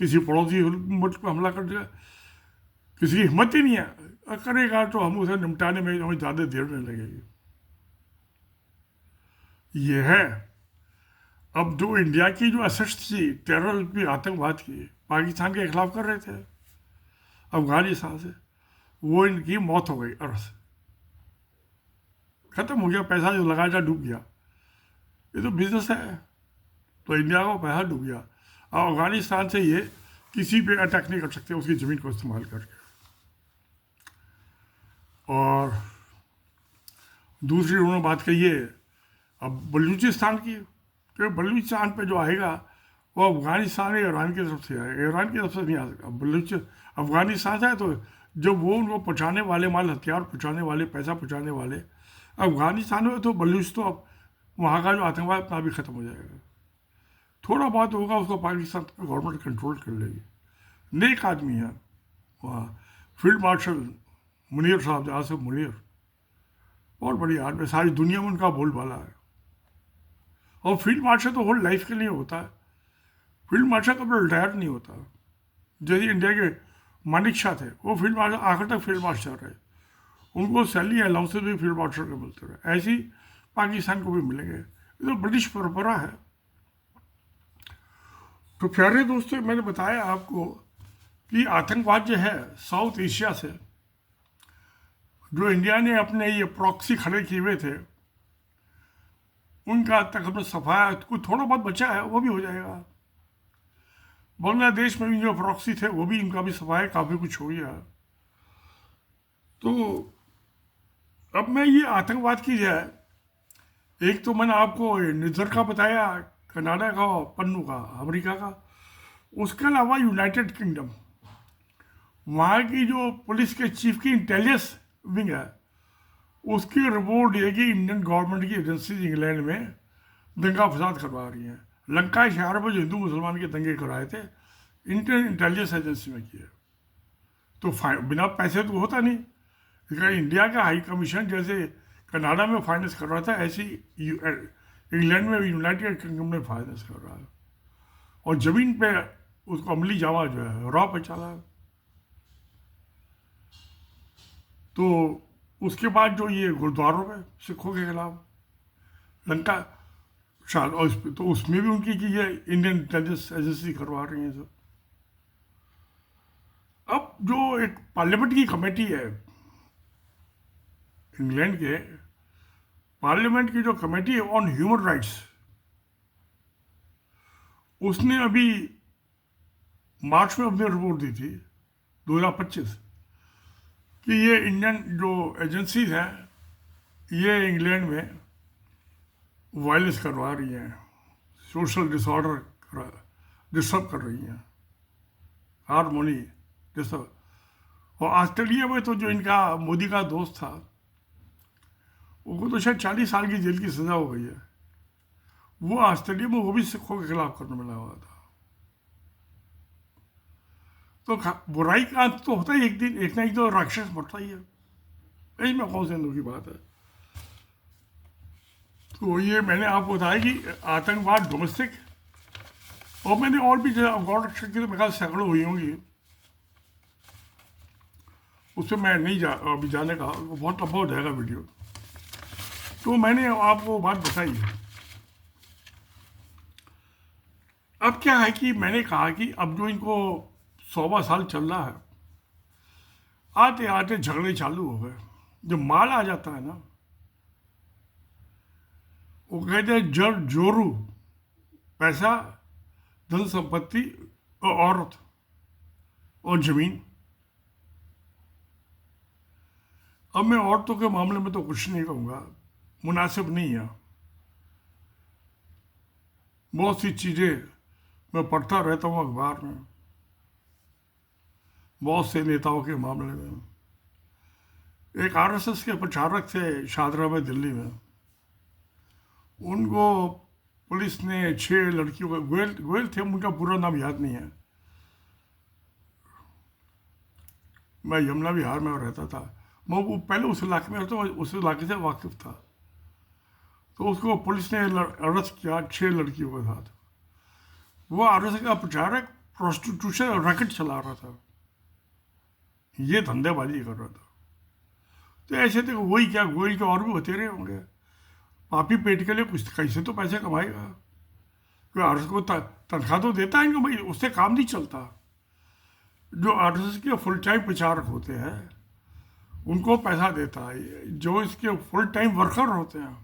किसी पड़ोसी मुल्क पर हमला कर दिया, किसी की हिम्मत ही नहीं है, करेगा तो हम उसे निपटाने में हमें ज़्यादा देर नहीं लगेगी। ये है। अब जो इंडिया की जो एसेट्स थी टेरर की, आतंकवाद की, पाकिस्तान के खिलाफ कर रहे थे अफगानिस्तान से, वो इनकी मौत हो गई, अर्थ खत्म हो गया। पैसा जो लगाया था डूब गया। ये तो बिजनेस है, तो इंडिया का पैसा डूब गया। और अफगानिस्तान से ये किसी पे अटैक नहीं कर सकते उसकी ज़मीन को इस्तेमाल करके। और दूसरी उन्होंने बात कही है अब बलूचिस्तान की, तो बलूचिस्तान पे जो आएगा वो अफगानिस्तान या ईरान की तरफ से आएगा, ईरान की तरफ से नहीं आ सकता। बलूच अफगानिस्तान से है, तो जब वो उनको पहुँचाने वाले माल, हथियार पहुँचाने वाले, पैसा पहुँचाने वाले अफगानिस्तान में, तो बलूच तो अब वहाँ का जो आतंकवाद अपना भी ख़त्म हो जाएगा। थोड़ा बहुत होगा उसको पाकिस्तान की गवर्नमेंट कंट्रोल कर लेगी। नेक आदमी है वहाँ, फील्ड मार्शल मुनीर साहब, आसिफ मुनीर, बहुत बढ़िया आदमी, सारी दुनिया में उनका बोलबाला है। और फील्ड मार्शल तो होल लाइफ के लिए होता है, फील्ड मार्शल कभी रिटायर नहीं होता। जैसे इंडिया के मानिक शाह थे, वो फील्ड मार्शल आखिर तक फील्ड मार्शल रहे, उनको सैलरी अलाउंसेस भी फील्ड मार्शल के मिलते रहे। ऐसे ही पाकिस्तान को भी मिलेंगे। ये तो ब्रिटिश परंपरा है। तो प्यारे दोस्तों, मैंने बताया आपको कि आतंकवाद जो है साउथ एशिया से, जो इंडिया ने अपने ये प्रॉक्सी खड़े किए हुए थे, उनका तक हमने सफाया, कुछ थोड़ा बहुत बचा है वो भी हो जाएगा। बांग्लादेश में भी जो प्रॉक्सी थे वो भी, इनका भी सफाई काफ़ी कुछ हो गया। तो अब मैं ये आतंकवाद की जाए, एक तो मैंने आपको निज्जर का बताया, कनाडा का, पन्नू का, अमेरिका का, उसके अलावा यूनाइटेड किंगडम, वहाँ की जो पुलिस के चीफ की इंटेलिजेंस विंग है, उसकी रिपोर्ट ये कि इंडियन गवर्नमेंट की एजेंसीज इंग्लैंड में दंगा फसाद करवा रही हैं। लंका शहर पर जो हिंदू मुसलमान के दंगे कराए थे, इंडियन इंटेलिजेंस एजेंसी में किए। तो बिना पैसे तो होता नहीं। लेकिन इंडिया का हाई कमीशन जैसे कनाडा में फाइनेंस कर रहा था, ऐसे ही इंग्लैंड में, यूनाइटेड किंगडम में फाइनेंस कर रहा है। और ज़मीन पे उसको अमली जामा जो है रॉ पे चला है। तो उसके बाद जो ये गुरुद्वारों में सिखों के खिलाफ लंका शायद, और तो उसमें भी उनकी कि ये इंडियन इंटेलिजेंस एजेंसी करवा रही है सब। अब जो एक पार्लियामेंट की कमेटी है इंग्लैंड के, पार्लियामेंट की जो कमेटी है ऑन ह्यूमन राइट्स, उसने अभी मार्च में अपनी रिपोर्ट दी थी 2025 कि ये इंडियन जो एजेंसीज हैं ये इंग्लैंड में वायलेंस करवा रही हैं, सोशल डिसऑर्डर डिस्टर्ब कर रही हैं, हारमोनी डिस्टर्ब। और ऑस्ट्रेलिया में तो जो इनका मोदी का दोस्त था, उनको तो शायद 40 साल की जेल की सज़ा हो गई है। वो ऑस्ट्रेलिया में वो भी सिखों के खिलाफ करने में लगा हुआ था। तो बुराई का अंत तो होता ही एक दिन, एक ना एक तो राक्षस मरता ही है, इसमें कौन से की बात है। तो ये मैंने आपको बताया कि आतंकवाद डोमेस्टिक, और मैंने और भी गौर रक्षा की तो मेरे ख्याल सैकड़ों हुई होंगी, उससे मैं नहीं अभी जाने का, वो बहुत लंबा हो जाएगा वीडियो। तो मैंने आपको बात बताई है। अब क्या है कि मैंने कहा कि अब जो इनको 100वां साल चल रहा है, आते आते झगड़े चालू हो गए। जब माल आ जाता है ना, वो कहते हैं जड़ जोरू, पैसा, धन संपत्ति और औरत और जमीन। अब मैं औरतों के मामले में तो कुछ नहीं कहूँगा, मुनासिब नहीं है। बहुत सी चीज़ें मैं पढ़ता रहता हूँ अखबार में, बहुत से नेताओं के मामले में। एक आरएसएस के प्रचारक थे शादरा में, दिल्ली में, उनको पुलिस ने 6 लड़कियों का, गोयल थे, उनका पूरा नाम याद नहीं है, मैं यमुना विहार में रहता था, मैं वो पहले उस इलाके में रहता हूँ, उस इलाके से वाकिफ था। तो उसको पुलिस ने अरेस्ट किया 6 लड़कियों के साथ। वो आरएसएस का प्रचारक प्रोस्टिट्यूशन रैकेट चला रहा था, ये धंधेबाजी कर रहा था। तो ऐसे थे वही क्या, गोयल के और भी होते रहे होंगे। पापी पेट के लिए कुछ कैसे तो पैसे कमाएगा, कोई आरएसएस को तनख्वाह तो देता है इनको, भाई उससे काम नहीं चलता। जो आरएसएस के फुल टाइम प्रचारक होते हैं उनको पैसा देता है, जो इसके फुल टाइम वर्कर होते हैं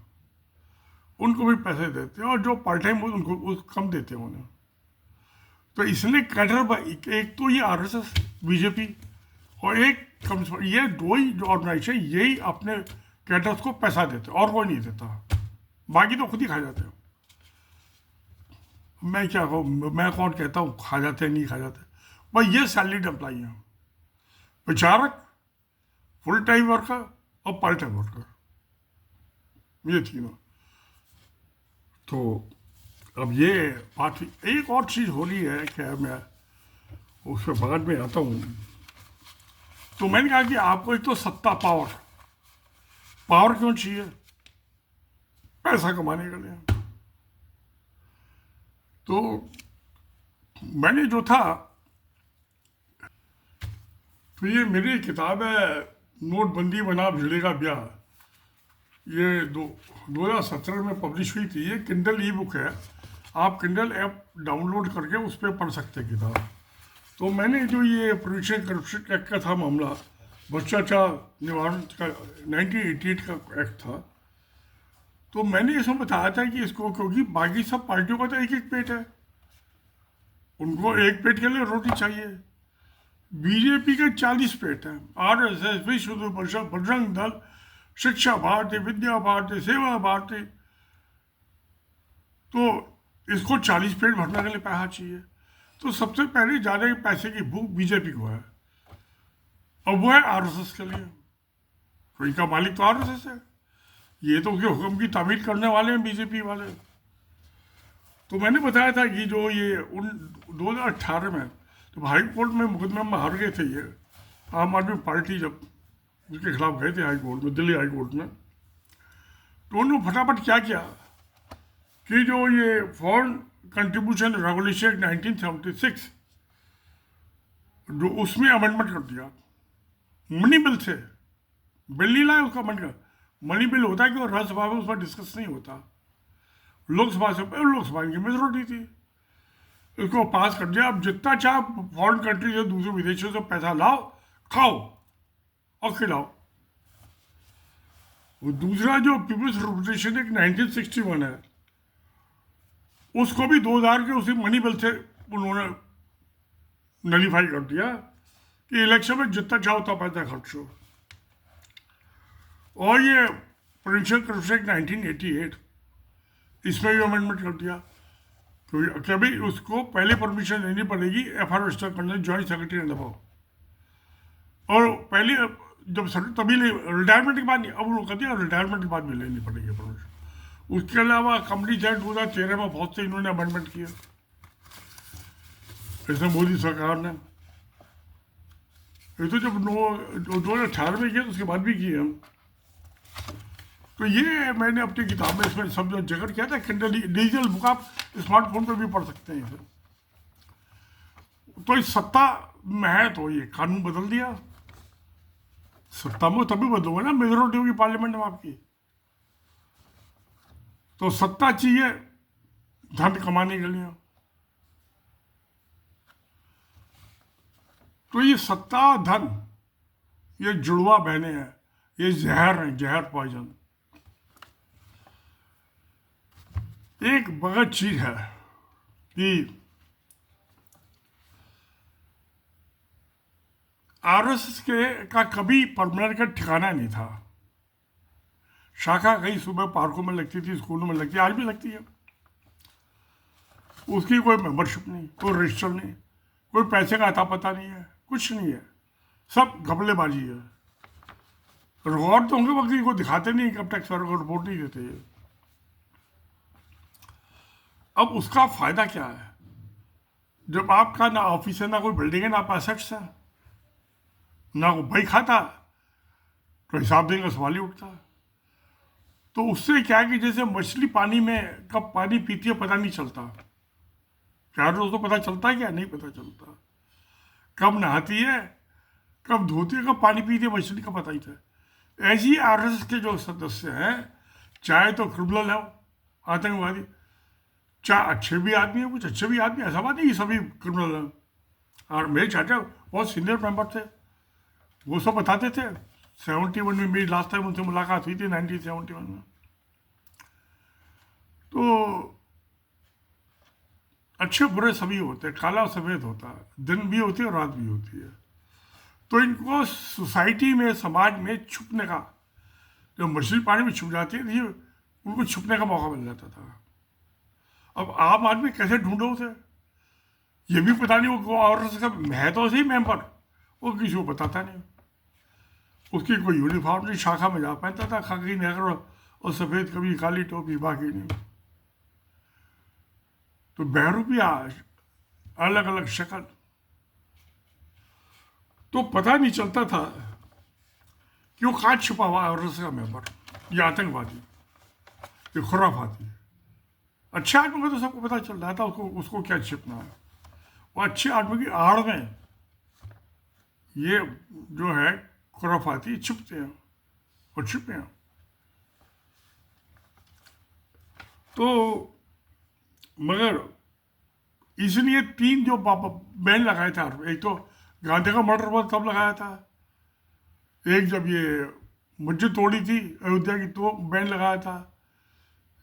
उनको भी पैसे देते हैं, और जो पार्ट टाइम उनको कम देते हैं उन्हें। तो इसलिए कैडर, एक तो ये आरएसएस, बीजेपी, और एक ये दो ही जो ऑर्गेनाइजेशन यही अपने कैडर्स को पैसा देते, और कोई नहीं देता, बाकी तो खुद ही खा जाते हैं। मैं क्या कहूँ, मैं कौन कहता हूँ खा जाते हैं नहीं खा जाते, भाई ये सैलरीड एम्प्लॉई हैं, प्रचारक, फुल टाइम वर्कर और पार्ट टाइम वर्कर, ये तीनों। तो अब ये बात, एक और चीज़ हो रही है, खैर मैं उस पर बाद में आता हूँ। तो मैंने कहा कि आपको एक तो सत्ता, पावर क्यों चाहिए, पैसा कमाने के लिए। तो मैंने जो था, तो ये मेरी किताब है नोटबंदी बना भिड़े का ब्याह, ये 2017 में पब्लिश हुई थी। ये किंडल ई बुक है, आप किंडल ऐप डाउनलोड करके उस पर पढ़ सकते हैं किताब। तो मैंने जो ये प्रोविंशियल करप्शन एक्ट का था मामला, भ्रष्टाचार निवारण का 1988 का एक्ट था, तो मैंने इसमें बताया था कि इसको, क्योंकि बाकी सब पार्टियों का तो एक एक पेट है, उनको एक पेट के लिए रोटी चाहिए। बीजेपी के 40 पेट हैं, आरएसएस, विश्व हिंदू परिषद, बजरंग दल, शिक्षा भारती, विद्या भारती, सेवा भारती, तो इसको 40 पेट भरने के लिए पैसा चाहिए। तो सबसे पहले ज़्यादा पैसे की भूख बीजेपी को है, और वो है आरएसएस के लिए। तो इनका मालिक तो आरएसएस है, ये तो उसके हुक्म की तामील करने वाले हैं बीजेपी वाले। तो मैंने बताया था कि जो ये 2018 में तो हाई कोर्ट में मुकदमे में हार गए थे ये आम आदमी पार्टी, जब उसके खिलाफ गए थे हाई कोर्ट में, दिल्ली हाई कोर्ट में, तो उन्होंने फटाफट क्या किया कि जो ये फॉरेन कंट्रीब्यूशन रेगुलेशन 1976 जो उसमें अमेंडमेंट कर दिया। मनी बिल से बिल नहीं लाया, उसका अमेंड कर। मनी बिल होता है कि वो राज्यसभा में उस पर डिस्कस नहीं होता, लोकसभा से लोकसभा की मेजोरिटी थी, इसको पास कर दिया। अब जितना चाह फॉरेन कंट्री से, दूसरे विदेशों से पैसा लाओ, खाओ और खिलाओ। वो दूसरा जो पीपल्स रिप्रेजेंटेशन एक्ट 1961 है, उसको भी 2000 के उसी मनी बिल से उन्होंने नलीफाई कर दिया कि इलेक्शन में जितना चाहो उतना पैसा खर्चो। और ये प्रोविंशियल करप्शन एक्ट 1988, इसमें भी अमेंडमेंट कर दिया तो कभी उसको पहले परमिशन लेनी पड़ेगी एफआर रजिस्टर करने, जॉइंट सेक्रेटरी एंड अबव। और पहले जब तभी रिटायरमेंट के बाद नहीं, अब उन्होंने कर दिया रिटायरमेंट के बाद भी लेनी पड़ेगी परमिशन। उसके अलावा कंपनी एक्ट 2013 में बहुत से इन्होंने अमेंडमेंट किया, जैसे मोदी सरकार ने। ये तो जब 2018 में किया तो उसके बाद भी किए हम। तो ये मैंने अपनी किताब में इसमें सब जिक्र किया था। किंडल डिजिटल बुक आप स्मार्टफोन पर भी पढ़ सकते हैं इसे। तो इस सत्ता में है तो ये कानून बदल दिया। सत्ता में तभी बदलोगे ना, मेजोरिटी होगी पार्लियामेंट में आपकी। तो सत्ता चाहिए धन कमाने के लिए। तो ये सत्ता धन, ये जुड़वा बहने हैं, ये जहर है, जहर पॉइजन। एक बगत चीज है कि आरएसएस के का कभी परमानेंट का ठिकाना नहीं था। शाखा कहीं सुबह पार्कों में लगती थी, स्कूलों में लगती है, आज भी लगती है। उसकी कोई मेंबरशिप नहीं, कोई रजिस्टर नहीं, कोई पैसे का अता पता नहीं है, कुछ नहीं है, सब घपलेबाजी है। रिकॉर्ड तो होंगे वक्त को दिखाते नहीं, इनकम टैक्स वालों को रिपोर्ट नहीं देते। अब उसका फायदा क्या है जब आपका ना ऑफिस है, ना कोई बिल्डिंग है, ना आप एसेट्स है, ना कोई भाई खाता, तो हिसाब देने का सवाल ही उठता है। तो उससे क्या है कि जैसे मछली पानी में कब पानी पीती है पता नहीं चलता, चार रोज तो पता चलता है क्या, नहीं पता चलता। कब नहाती है, कब धोती है, कब पानी पीती है, मछली का पता ही था। ऐसे ही आरएसएस के जो सदस्य हैं, चाहे तो क्रिमिनल है, आतंकवादी, चाहे अच्छे भी आदमी है, कुछ अच्छे भी आदमी, ऐसा बात नहीं सभी क्रिमिनल हैं। और मेरे चाचा बहुत सीनियर मेंबर थे, वो सब बताते थे। 71 में मेरी लास्ट टाइम उनसे मुलाकात हुई थी, 1971 में। तो अच्छे बुरे सभी होते हैं, काला सफ़ेद होता है, दिन भी होती है और रात भी होती है। तो इनको सोसाइटी में, समाज में छुपने का, जो मछली पानी में छुप जाती है, उनको छुपने का मौका मिल जाता था। अब आम आदमी कैसे ढूंढो उसे, ये भी पता नहीं। वो और है तो सही मेंबर, वो किसी को बताता नहीं। उसकी कोई यूनिफॉर्म नहीं, शाखा में जा पहनता था, खाकी नेकर और सफ़ेद कभी काली टोपी, बाकी नहीं। तो बहरूपिया, अलग अलग शक्ल, तो पता नहीं चलता था कि वो कहाँ छुपा हुआ है, आरएसएस का मेंबर, ये आतंकवादी, ये खुराफाती। अच्छे आदमी को तो सबको पता चल रहा था उसको क्या छिपना है। वो अच्छे आदमी की आड़ में ये जो है खुराफाती छुपते हैं और छुपे हैं। तो मगर इसलिए 3 जो बैन लगाया था, एक तो गांधी का मर्डर पर तब लगाया था, एक जब ये मस्जिद तोड़ी थी अयोध्या की तो बैन लगाया था,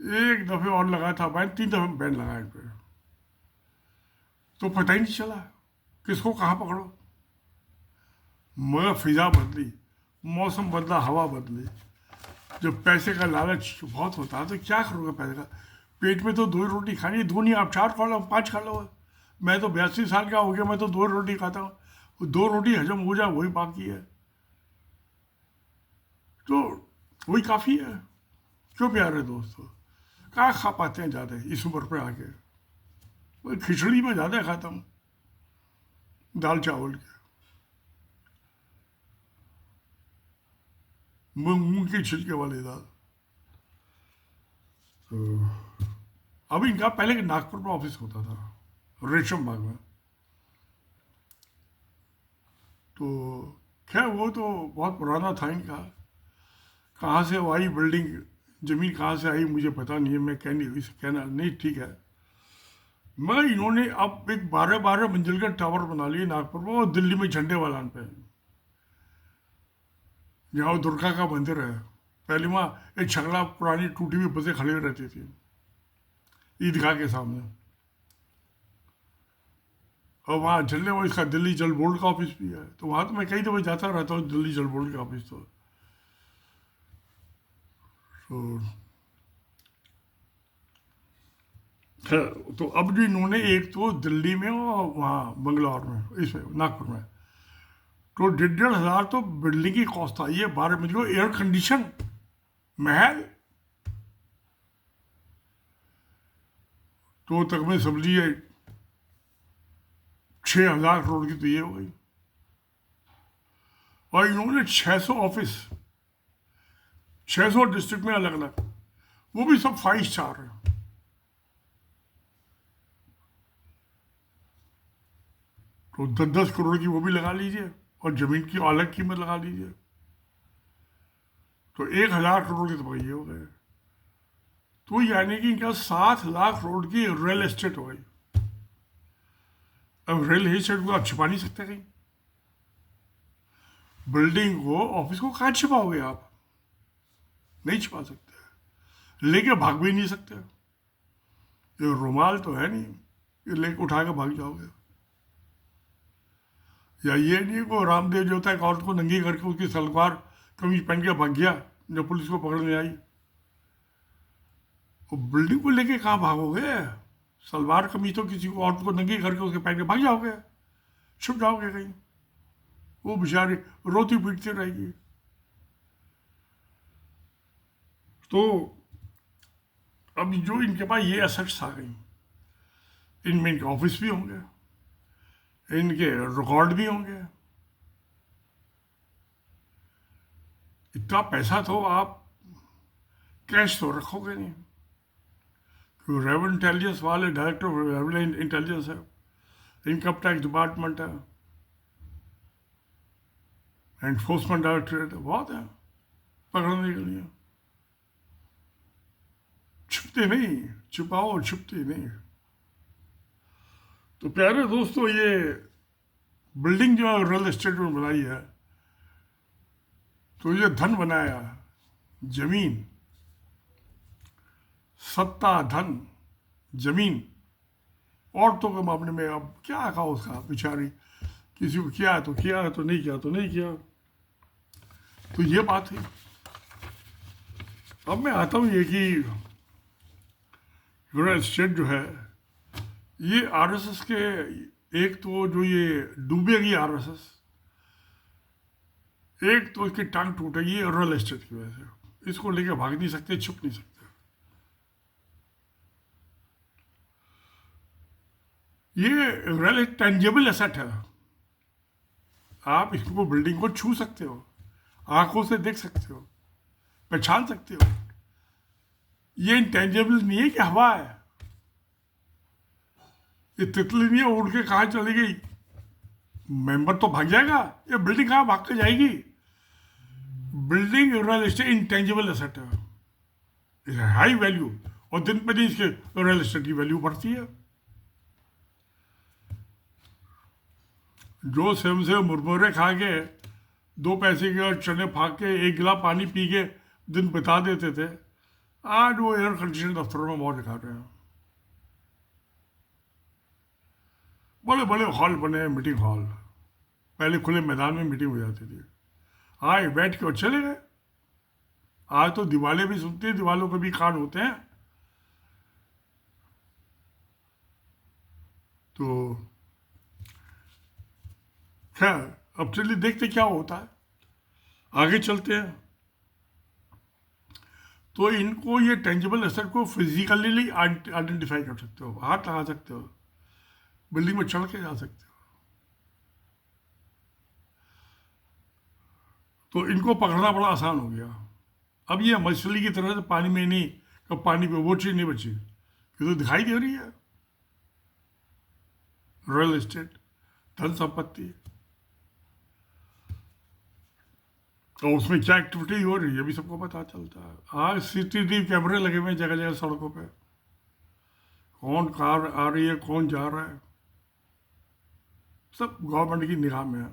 एक दफ़े और लगाया था बैन, 3 दफ़े बैन लगाए थे। तो पता ही नहीं चला किसको कहाँ पकड़ो। मगर फिजा बदली, मौसम बदला, हवा बदली। जब पैसे का लालच बहुत होता है तो क्या करोगे पैसे का। पेट में तो 2 ही रोटी खानी है, 2 नहीं, आप 4 खा लो, 5 खा लो। मैं तो 82 साल का हो गया, मैं तो 2 रोटी खाता हूँ। 2 रोटी हजम हो जाए वही बाकी है, तो वही काफ़ी है। क्यों प्यारे दोस्तों, कहाँ खा पाते हैं ज़्यादा इस उम्र पे आके। वही खिचड़ी में ज़्यादा खाता हूँ, दाल चावल के, मूंग की छिलके वाली दाल। तो अभी इनका पहले नागपुर में ऑफिस होता था, रेशम बाग में। तो खैर वो तो बहुत पुराना था इनका। कहाँ से वो आई बिल्डिंग, ज़मीन कहाँ से आई मुझे पता नहीं है, मैं कह नहीं इसे कहना नहीं ठीक है। मगर इन्होंने अब एक 12-12 मंजिल का टावर बना लिया नागपुर में, और दिल्ली में झंडे वालान पे, जहाँ वो दुर्गा का मंदिर है। पहले वहाँ एक छगला पुरानी टूटी हुई बसें खड़ी रहती थी ईदगाह के सामने, और वहाँ झंडे में इसका दिल्ली जल बोर्ड का ऑफिस भी है। तो वहाँ तो मैं कई दफ़े जाता रहता हूँ, दिल्ली जल बोर्ड का ऑफिस। तो तो अब जो इन्होंने एक तो दिल्ली में और वहाँ बंगलौर में, इसमें नागपुर में, तो 1,500 तो बिल्डिंग की कॉस्ट आई है। 12 मंजिल को एयर कंडीशन महल, तो तक में समझ लीजिए 6,000 करोड़ की तो ये हो गई। और इन्होंने 600 ऑफिस, 600 डिस्ट्रिक्ट में अलग अलग, वो भी सब 5 स्टार है। तो 10-10 करोड़ की वो भी लगा लीजिए, और जमीन की अलग कीमत लगा लीजिए, तो 1,000 करोड़ के तो ये हो गए। तो यानी कि इनका 7 लाख करोड़ की रियल एस्टेट हो गई। अब रियल एस्टेट को आप छिपा नहीं सकते कहीं, बिल्डिंग को, ऑफिस को कहाँ छिपाओगे आप, नहीं छिपा सकते, लेके भाग भी नहीं सकते। ये रुमाल तो है नहीं, ये लेके उठा के भाग जाओगे। या ये नहीं को रामदेव जो होता है, एक औरत को नंगी करके उसकी सलवार कमीज पहन के भाग गया जब पुलिस को पकड़ने आई। वो बिल्डिंग को लेके कहाँ भागोगे, सलवार कमीज तो किसी को औरत को नंगी करके उसके पहन के भाग जाओगे, छुप जाओगे कहीं, वो बेचारी रोती पीटती रहेगी। तो अब जो इनके पास ये एसेट्स आ गई, इनमें इनके ऑफिस भी होंगे, इनके रिकॉर्ड भी होंगे। इतना पैसा तो आप कैश तो रखोगे नहीं। रेवेन्यू इंटेलिजेंस वाले डायरेक्टर ऑफ रेवेन्यू इंटेलिजेंस है, इनकम टैक्स डिपार्टमेंट है, एनफोर्समेंट डायरेक्टरेट है, बहुत है पकड़ने के लिए। छुपते नहीं, छुपाओ छुपते नहीं। तो प्यारे दोस्तों, ये बिल्डिंग जो रियल एस्टेट में बनाई है, तो ये धन बनाया, जमीन, सत्ता, धन, जमीन। औरतों के मामले में अब क्या कहा उसका, बेचारी किसी को किया तो किया, तो नहीं किया तो नहीं किया। तो ये बात है। अब मैं आता हूँ ये कि रियल एस्टेट जो है, ये आरएसएस के, एक तो जो ये डूबेगी आरएसएस, एक तो इसकी टांग टूटेगी रियल एस्टेट की वजह से। इसको लेके भाग नहीं सकते, छुप नहीं सकते। ये रियल टेंजेबल एसेट है, आप इसको, बिल्डिंग को छू सकते हो, आंखों से देख सकते हो, पहचान सकते हो। ये इंटेंजेबल नहीं है कि हवा है, ये तितली नहीं है उड़ के कहाँ चली गई, मेंबर तो भाग जाएगा, ये बिल्डिंग कहाँ भाग के जाएगी। Building real estate intangible asset है, हाई वैल्यू, और दिन पे दिन इसके रियल एस्टेट की वैल्यू बढ़ती है। जो स्वयं से मुरमुरे खा के 2 पैसे के चने फाक के 1 गिलास पानी पी के दिन बिता देते थे, आज वो एयर कंडीशन दफ्तरों में मौज दिखा रहे हैं। बड़े बड़े हॉल बने, मीटिंग हॉल, पहले खुले मैदान में मीटिंग हो जाती थी, आए बैठ के और चले गए। आज तो दीवारें भी सुनती हैं, दीवारों के भी कान होते हैं। तो खैर अब चलिए देखते क्या होता है, आगे चलते हैं। तो इनको ये टेंजिबल एसेट को फिजिकली आइडेंटिफाई कर सकते हो, हाथ लगा सकते हो, बिल्डिंग में चढ़ के जा सकते हो। तो इनको पकड़ना बड़ा आसान हो गया। अब ये मछली की तरह से पानी में नहीं, कब पानी पे वो चीज़ नहीं बची, ये तो दिखाई दे रही है, रॉयल एस्टेट, धन संपत्ति, और उसमें क्या एक्टिविटी हो रही है भी सबको पता चलता है। आज सीसीटीवी कैमरे लगे हुए हैं जगह जगह सड़कों पे, कौन कार आ रही है, कौन जा रहा है, सब गवर्नमेंट की निगाह में है।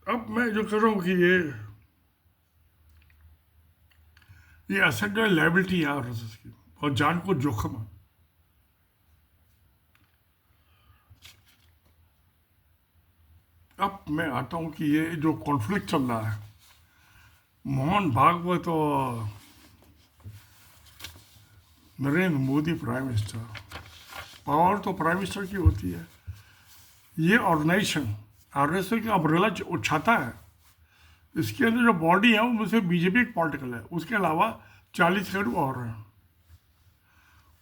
अब मैं जो कह रहा हूँ कि ये एसेट लायबिलिटी है आरएसएस की, और जान को जोखिम है। अब मैं आता हूँ कि ये जो कॉन्फ्लिक्ट चल रहा है, मोहन भागवत और Narendra Modi prime minister, power तो प्राइम मिनिस्टर की होती है, ये ऑर्गेनाइजेशन आरएसएस की अम्ब्रेला उछाता है। इसके अंदर जो बॉडी है उनमें से बीजेपी एक पॉलिटिकल है, उसके अलावा 40 करोड़ और हैं।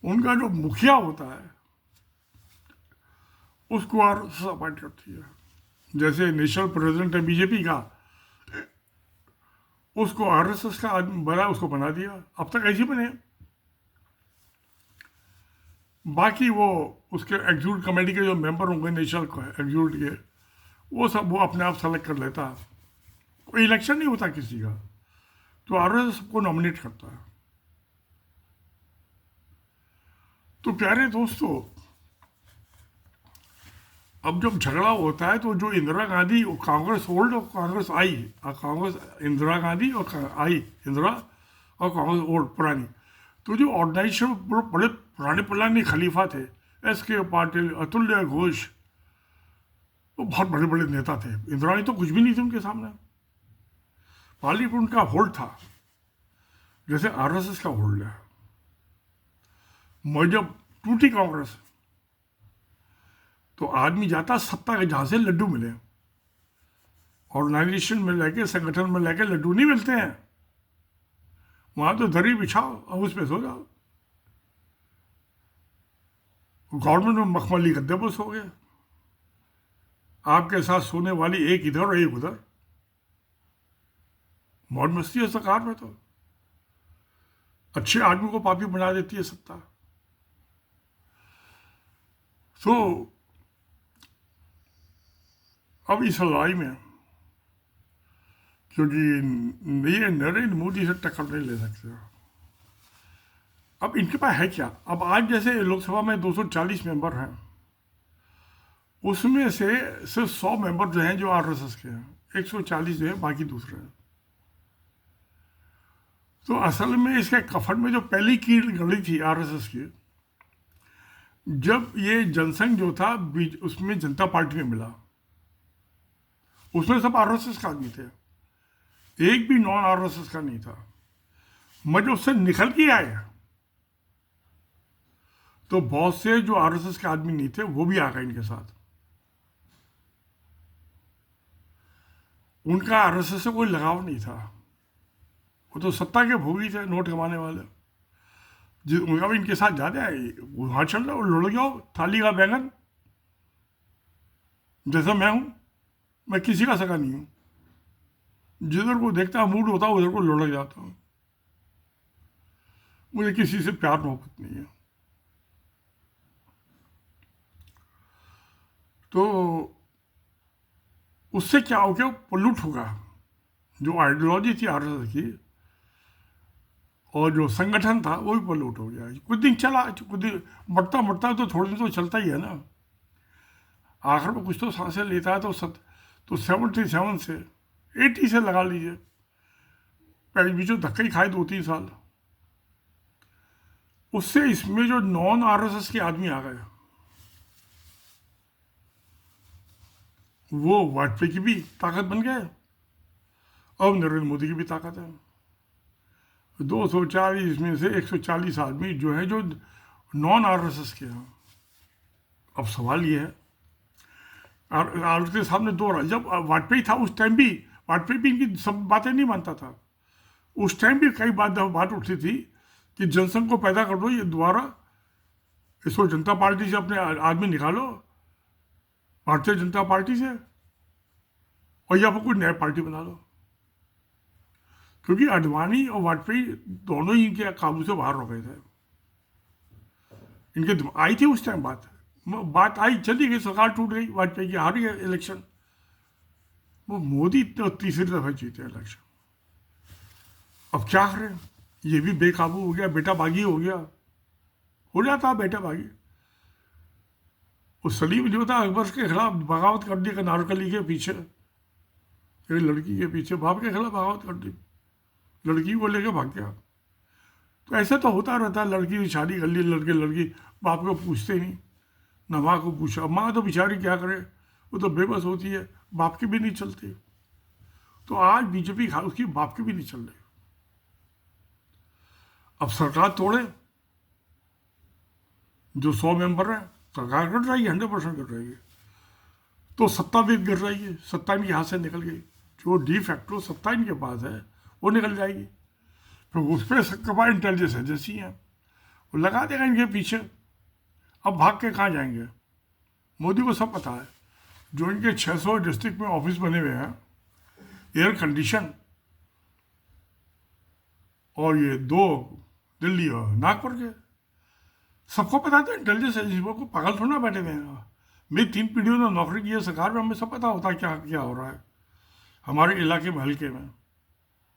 उनका जो मुखिया होता है उसको आरएसएस अपॉइंट करती है। जैसे नेशनल प्रेसिडेंट है बीजेपी का, उसको आरएसएस का आदमी बना, उसको बना दिया। अब तक ऐसे बने, बाकी वो उसके एग्जीक्यूटिव कमेटी के जो मेंबर होंगे नेशनल एग्जीक्यूटिव के, वो सब वो अपने आप सेलेक्ट कर लेता है। कोई इलेक्शन नहीं होता किसी का, तो आरएसएस सबको नॉमिनेट करता है। तो प्यारे दोस्तों, अब जब झगड़ा होता है तो जो इंदिरा गांधी, कांग्रेस ओल्ड और कांग्रेस आई, कांग्रेस इंदिरा गांधी और आई इंदिरा, और कांग्रेस ओल्ड पुरानी, तो जो ऑर्गेनाइजेशन बड़े पुराने पुराने खलीफा थे, एस.के. पाटिल, अतुल्य घोष, वो बहुत बड़े बड़े नेता थे। इंदिरा गांधी तो कुछ भी नहीं थी उनके सामने, पार्लियामेंट उनका होल्ड था, जैसे आरएसएस का होल्ड है। मैं जब टूटी कांग्रेस, तो आदमी जाता सत्ता के जहां से लड्डू मिले, ऑर्गेनाइजेशन में लेके, संगठन में लेके लड्डू नहीं मिलते हैं। वहां तो दरी बिछाओ और उस पर सो जाओ। गवर्नमेंट में मखमली गद्दे पर सो गए, आपके साथ सोने वाली एक इधर और एक उधर, मौज मस्ती है सरकार में। तो अच्छे आदमी को पापी बना देती है सत्ता। तो अब इस लड़ाई में, क्योंकि ये नरेंद्र मोदी से टक्कर नहीं ले सकते, अब इनके पास है क्या। अब आज जैसे लोकसभा में 240 मेंबर हैं, उसमें से सिर्फ 100 मेंबर जो हैं जो आरएसएस के हैं, 140 जो है बाकी दूसरे हैं। तो असल में इसके कफन में जो पहली कील गड़ी थी आरएसएस की, जब ये जनसंघ जो था उसमें जनता पार्टी में मिला, उसमें सब आरएसएस का आदमी थे, एक भी नॉन आरएसएस का नहीं था। मैं जब उससे निकल के आए तो बहुत से जो आरएसएस के आदमी नहीं थे वो भी आ गए इनके साथ। उनका आरएसएस से कोई लगाव नहीं था, वो तो सत्ता के भोगी थे, नोट कमाने वाले। उनका भी इनके साथ ज्यादा है, वहां चल रहा लुढ़ जाओ, थाली का बैंगन, जैसा मैं हूं, मैं किसी का सगा नहीं हूं, जिधर को देखता मूड होता है उधर को लुढ़ जाता हूं, मुझे किसी से प्यार मोहब्बत नहीं है। तो उससे क्या हो गया, पोल्यूट होगा जो आइडियोलॉजी थी आरएसएस की, और जो संगठन था वो भी पोल्यूट हो गया। कुछ दिन चला, कुछ दिन बढ़ता बढ़ता तो थोड़े दिन तो चलता ही है ना, आखिर में कुछ तो सांसें लेता है। तो 77 से 80 से लगा लीजिए, पहले बीचों धक्का ही खाए 2-3 साल, उससे इसमें जो नॉन आरएसएस के आदमी आ गए, वो वाजपेयी की भी ताकत बन गए, अब नरेंद्र मोदी की भी ताकत है। 240 में से 140 आदमी जो है जो नॉन आरएसएस के हैं। अब सवाल ये है, के सामने दो, जब वाजपेयी था उस टाइम भी वाजपेयी भी इनकी सब बातें नहीं मानता था। उस टाइम भी कई बात उठती थी कि जनसंघ को पैदा कर दो, ये दोबारा इसको जनता पार्टी से अपने आदमी निकालो, भारतीय जनता पार्टी से, और या फिर कोई नया पार्टी बना लो, क्योंकि आडवाणी और वाजपेयी दोनों ही इनके काबू से बाहर हो गए थे। इनके आई थी उस टाइम बात आई, चली गई, सरकार टूट गई, वाजपेयी की हार गए इलेक्शन। वो मोदी तीसरी दफा जीते इलेक्शन। अब क्या करें, ये भी बेकाबू हो गया, बेटा बागी हो गया, हो जाता बेटा बागी। उस सलीम जो था अकबर के खिलाफ बगावत कर दी नारकली के पीछे, एक लड़की के पीछे बाप के खिलाफ बगावत कर दी, लड़की को लेके भाग गया। तो ऐसा तो होता रहता है, लड़की की शादी कर ली, लड़की बाप को पूछते नहीं, न माँ को पूछा। माँ तो बेचारी क्या करे, वो तो बेबस होती है, बाप की भी नहीं चलती। तो आज बीजेपी उसकी बाप की भी नहीं चल रही। अब सरकार तोड़े, जो 100 मेंबर है, सरकार कट रहेगी, 100% कट रहेगी, तो सत्ता भी गिर रहेगी, सत्ता इनके हाथ से निकल गई। जो डी फैक्टो सत्ता इनके पास है वो निकल जाएगी। फिर उस पर सबके इंटेलिजेंस एजेंसी है, वो लगा देगा इनके पीछे। अब भाग के कहाँ जाएंगे? मोदी को सब पता है, जो इनके 600 डिस्ट्रिक्ट में ऑफिस बने हुए हैं, एयर कंडीशन, और ये 2 दिल्ली और नागपुर के, सबको पता था। इंटेलिजेंस एजेंसी को पागल थोड़ा बैठे हुए हैं। मेरी 3 पीढ़ियों ने नौकरी की है सरकार में, हमें सब पता होता है क्या क्या हो रहा है हमारे इलाके में, हल्के में।